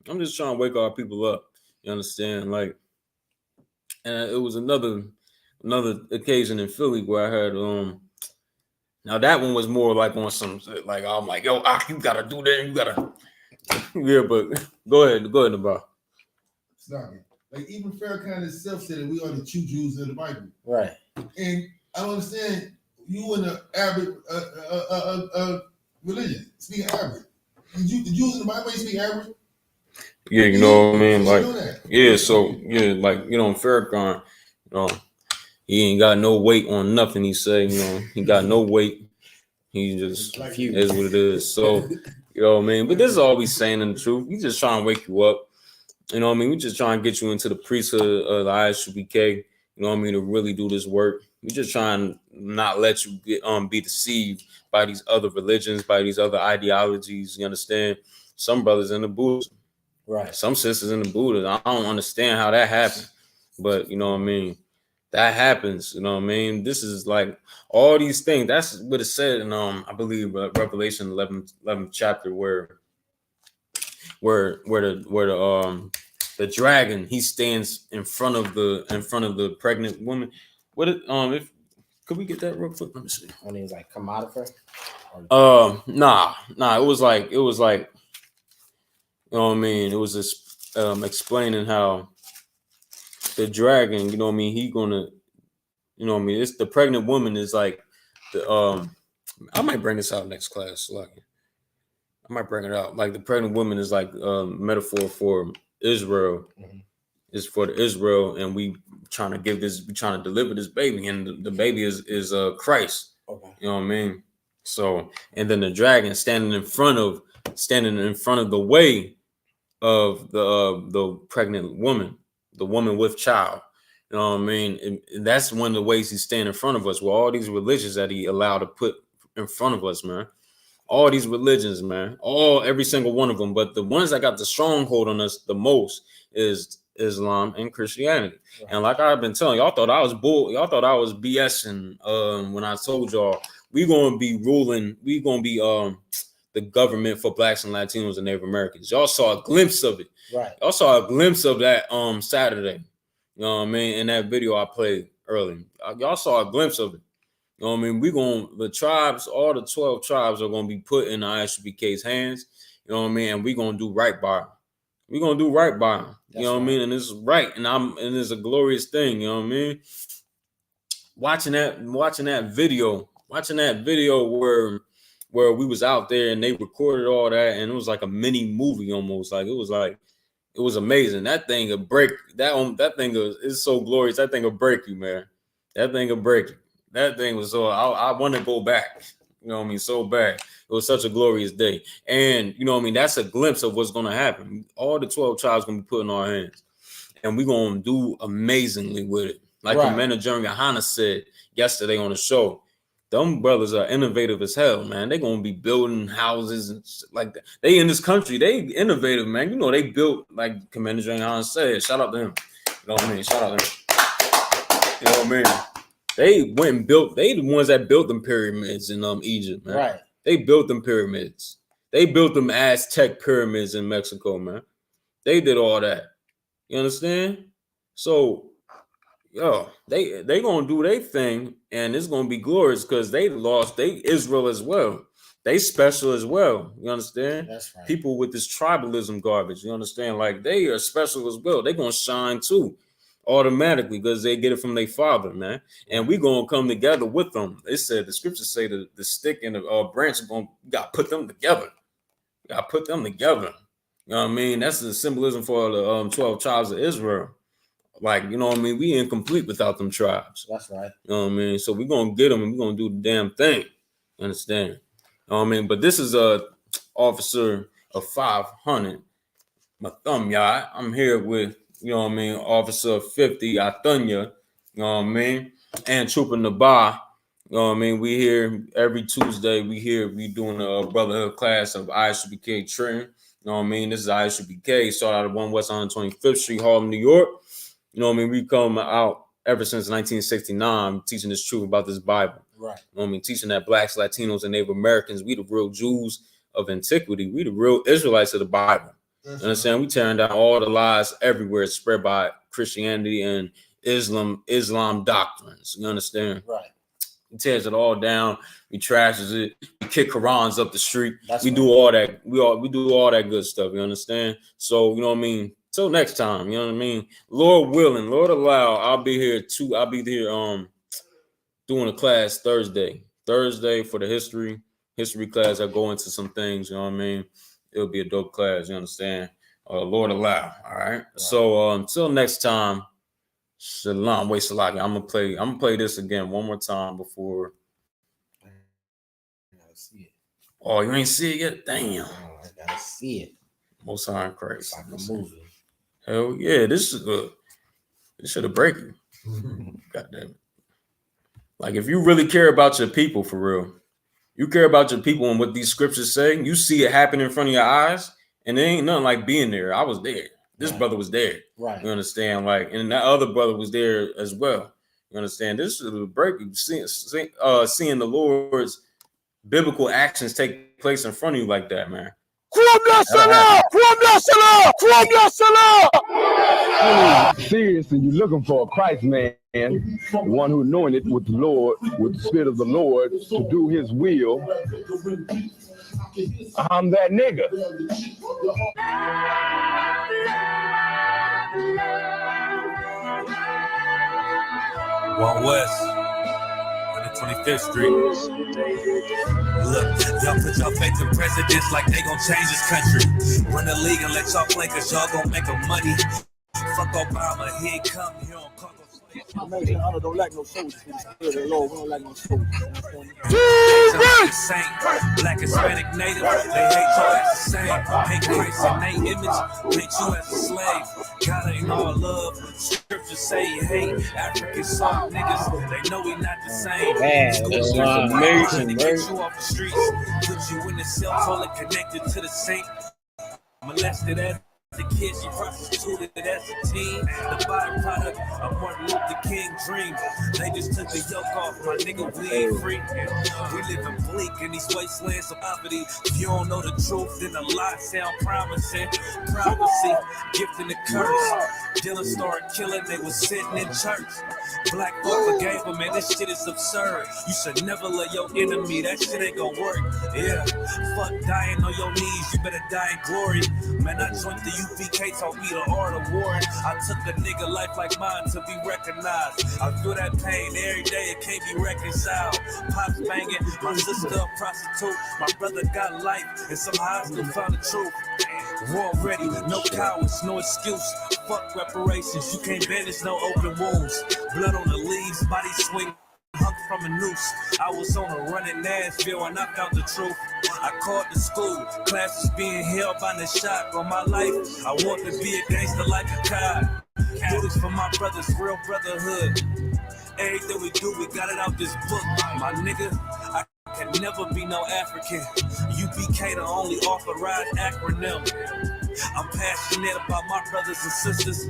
I'm just trying to wake our people up. You understand? Like, and it was another occasion in Philly where I heard, now that one was more like on some, like, I'm like, yo, you gotta do that. You gotta, yeah, but go ahead, about. Sorry. Like, even Farrakhan himself said that we are the true Jews of the Bible. Right. And I don't understand, you in the Arabic religion, speaking Arabic. The Jews in the Bible speak Arabic? Yeah, you know what I mean? Like, yeah, so, yeah, like, you know, Farrakhan, you know, he ain't got no weight on nothing he said, you know, he got no weight. He just is what it is. So, you know what I mean? But this is all we saying in the truth. We just trying to wake you up. You know what I mean? We just trying to get you into the priesthood of the I.S.U.P.K. You know what I mean? To really do this work. We just trying to not let you get be deceived by these other religions, by these other ideologies. You understand? Some brothers in the Buddhism. Right. Some sisters in the Buddhism. I don't understand how that happened. But you know what I mean? That happens. You know what I mean? This is like all these things. That's what it said in I believe Revelation 11th chapter where the dragon, he stands in front of the pregnant woman. What it if could we get that real quick? Let me see. When he was like, come out of her. Nah. It was like, you know what I mean? It was just explaining how the dragon, you know what I mean, he gonna, you know what I mean, it's the pregnant woman is like the I might bring this out next class. Like, I might bring it out. Like, the pregnant woman is like metaphor for Israel. Mm-hmm. Is for the Israel, and we trying to deliver this baby, and the baby is Christ. Okay. You know what I mean? So, and then the dragon standing in front of the way of the pregnant woman, the woman with child. You know what I mean? And that's one of the ways he's standing in front of us with all these religions that he allowed to put in front of us, man. All these religions, man, every single one of them. But the ones that got the stronghold on us the most is Islam and Christianity. Right. And like I've been telling y'all, thought I was BSing when I told y'all we gonna be ruling, we gonna be the government for blacks and Latinos and Native Americans. Y'all saw a glimpse of it. Right. Y'all saw a glimpse of that Saturday. You know what I mean? In that video I played early. Y'all saw a glimpse of it. You know what I mean? The tribes, all the 12 tribes are going to be put in the I.S.U.P.K's hands. You know what I mean? And we're going to do right by them. We're going to do right by them. You know what I mean? And it's right. And it's a glorious thing. You know what I mean? Watching that video where we was out there and they recorded all that, and it was like a mini movie almost. Like, it was amazing. That thing will break. That thing is so glorious. That thing will break you, man. That thing will break you. That thing was so, I want to go back, you know what I mean, so bad. It was such a glorious day. And, you know what I mean, that's a glimpse of what's going to happen. All the 12 tribes going to be put in our hands. And we're going to do amazingly with it. Like Commander GEN.YAHANNA said yesterday on the show, them brothers are innovative as hell, man. They're going to be building houses and shit like that. They in this country, they innovative, man. You know, they built, like Commander GEN.YAHANNA said, shout out to him. You know what I mean? Shout out to him. You know what I mean? They went and built. They the ones that built them pyramids in Egypt, man. Right. They built them pyramids. They built them Aztec pyramids in Mexico, man. They did all that. You understand? So, they gonna do their thing, and it's gonna be glorious because they lost Israel as well. they special as well. You understand? That's right. People with this tribalism garbage, you understand? Like they are special as well. They're gonna shine too, automatically, because they get it from their father, man. And we gonna come together with them. It said the scriptures say the stick and the branch are gonna gotta put them together. Gotta put them together. You know what I mean? That's the symbolism for the 12 tribes of Israel. Like, you know what I mean? We incomplete without them tribes. That's right. You know what I mean? So we're gonna get them and we're gonna do the damn thing. You understand? You know what I mean? But this is a officer of 500. My thumb, y'all. I'm here with, you know what I mean, Officer 50, Athunya, you know what I mean, and Trooper Naba. You know what I mean? We here every Tuesday. We doing a brotherhood class of I.S.U.P.K. training. You know what I mean? This is I.S.U.P.K. Started out of 1 West 125th Street, Harlem, New York. You know what I mean? We come out ever since 1969 teaching this truth about this Bible. Right. You know what I mean? Teaching that blacks, Latinos, and Native Americans, we the real Jews of antiquity. We the real Israelites of the Bible. You understand? We tearing down all the lies everywhere spread by Christianity and Islam doctrines. You understand? Right. He tears it all down. We trashes it. We kick Qurans up the street. That's we right. do all that. We do all that good stuff. You understand? So you know what I mean. Till next time. You know what I mean. Lord willing, Lord allow, I'll be here too. I'll be here doing a class Thursday for the history class. I go into some things. You know what I mean. It'll be a dope class. You understand? Lord allow. All right. So until next time. Shalom. Wait, Salaki. I'm gonna play this again one more time before. I gotta see it. Oh, you ain't see it yet? Damn. Oh, I gotta see it. Most High Christ. Like a movie. Hell yeah, this is good. This should have break you. God damn it. Like if you really care about your people for real, you care about your people and what these scriptures say, you see it happen in front of your eyes, and there ain't nothing like being there. I was there. This brother was there. Right. You understand? Like, and that other brother was there as well. You understand? This is a break. Seeing the Lord's biblical actions take place in front of you like that, man. Serious, and you're looking for a Christ man, one who anointed with the Lord, with the Spirit of the Lord, to do His will. I'm that nigga. One West, 125th Street. Look, y'all put y'all faith in presidents like they gon' change this country. Run the league and let y'all play, cause y'all gon' make them money. Fuck Obama, he ain't come here on Congo. I don't like no soldiers for the spirit of the Lord. We don't like no soldiers. Black, Hispanic, Native, they hate y'all as the same. Hate Christ in their image, hate you as a slave. God ain't all love. Scriptures say he hate African soft niggas. They know we not the same. Man, that's amazing, Get you off the streets, put you in the cell, totally connected to the saint. Molested as a kid, she prostituted as a teen. The byproduct of Martin Luther King dreams. They just took the yoke off, my nigga, we ain't free. We live in bleak in these wastelands of poverty. If you don't know the truth, then the lie sound promising. Prophecy, gift and the curse. Dylan started killing, they was sitting in church. Black folk forgave him, man, this shit is absurd. You should never let your enemy, that shit ain't gonna work. Yeah, fuck dying on your knees, you better die in glory. Man, I joined the I.S.U.P.K, taught me the art of warring. I took a nigga life like mine to be recognized. I feel that pain every day, it can't be reconciled. Pops banging, my sister a prostitute. My brother got life, and somehow I still found the truth. War ready, no cowards, no excuse. Fuck reparations, you can't banish no open wounds. Blood on the leaves, body swing. Hung from a noose. I was on a run in Nashville and I found the truth. I called the school, classes being held by the shock on my life. I want to be a gangster like a cop. Do this for my brothers, real brotherhood. Everything we do, we got it out this book. My nigga, I can never be no African. I.S.U.P.K the only authorized acronym. I'm passionate about my brothers and sisters.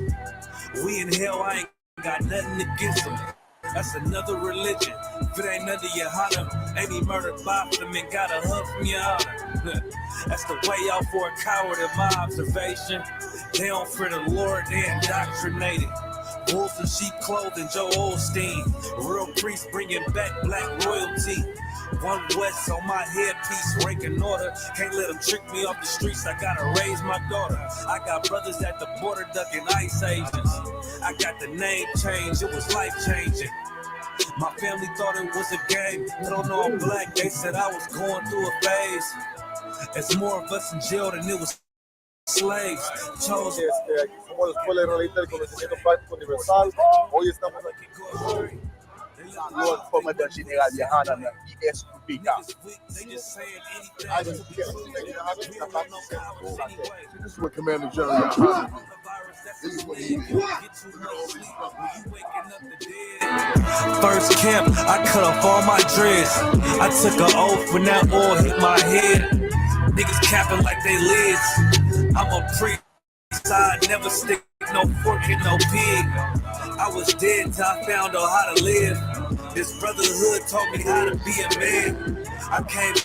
We in hell, I ain't got nothing against them. That's another religion. If it ain't under GEN.YAHANNA, ain't he murdered by them and got a hug from your honor. That's the way out for a coward in my observation. They don't fear the Lord, they indoctrinated. Wolves in sheep clothing, Joe Osteen. Real priests bringing back black royalty. One West on my headpiece, ranking order. Can't let them trick me off the streets, I gotta raise my daughter. I got brothers at the border ducking ICE agents. I got the name change, it was life changing. My family thought it was a game. They don't know I'm black, they said I was going through a phase. There's more of us in jail than it was slaves. Chosen. Aquí somos la Escuela Israelita del Conocimiento Práctico Universal. Hoy estamos aquí. Lord Commander General Yahanna, I.S.U.P.K. This is what Commander General Yahanna did. This is what he did. First camp, I cut off all my dreads. I took an oath when that oil hit my head. Niggas capping like they lids. I'm a priest, I never stick no fork in no pig. I was dead till I found out how to live. This brotherhood taught me how to be a man. I came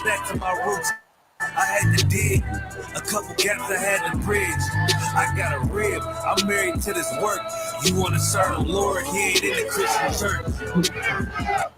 back to my roots. I had to dig a couple gaps I had to bridge. I got a rib, I'm married to this work. You wanna serve the Lord, he ain't in the Christian church.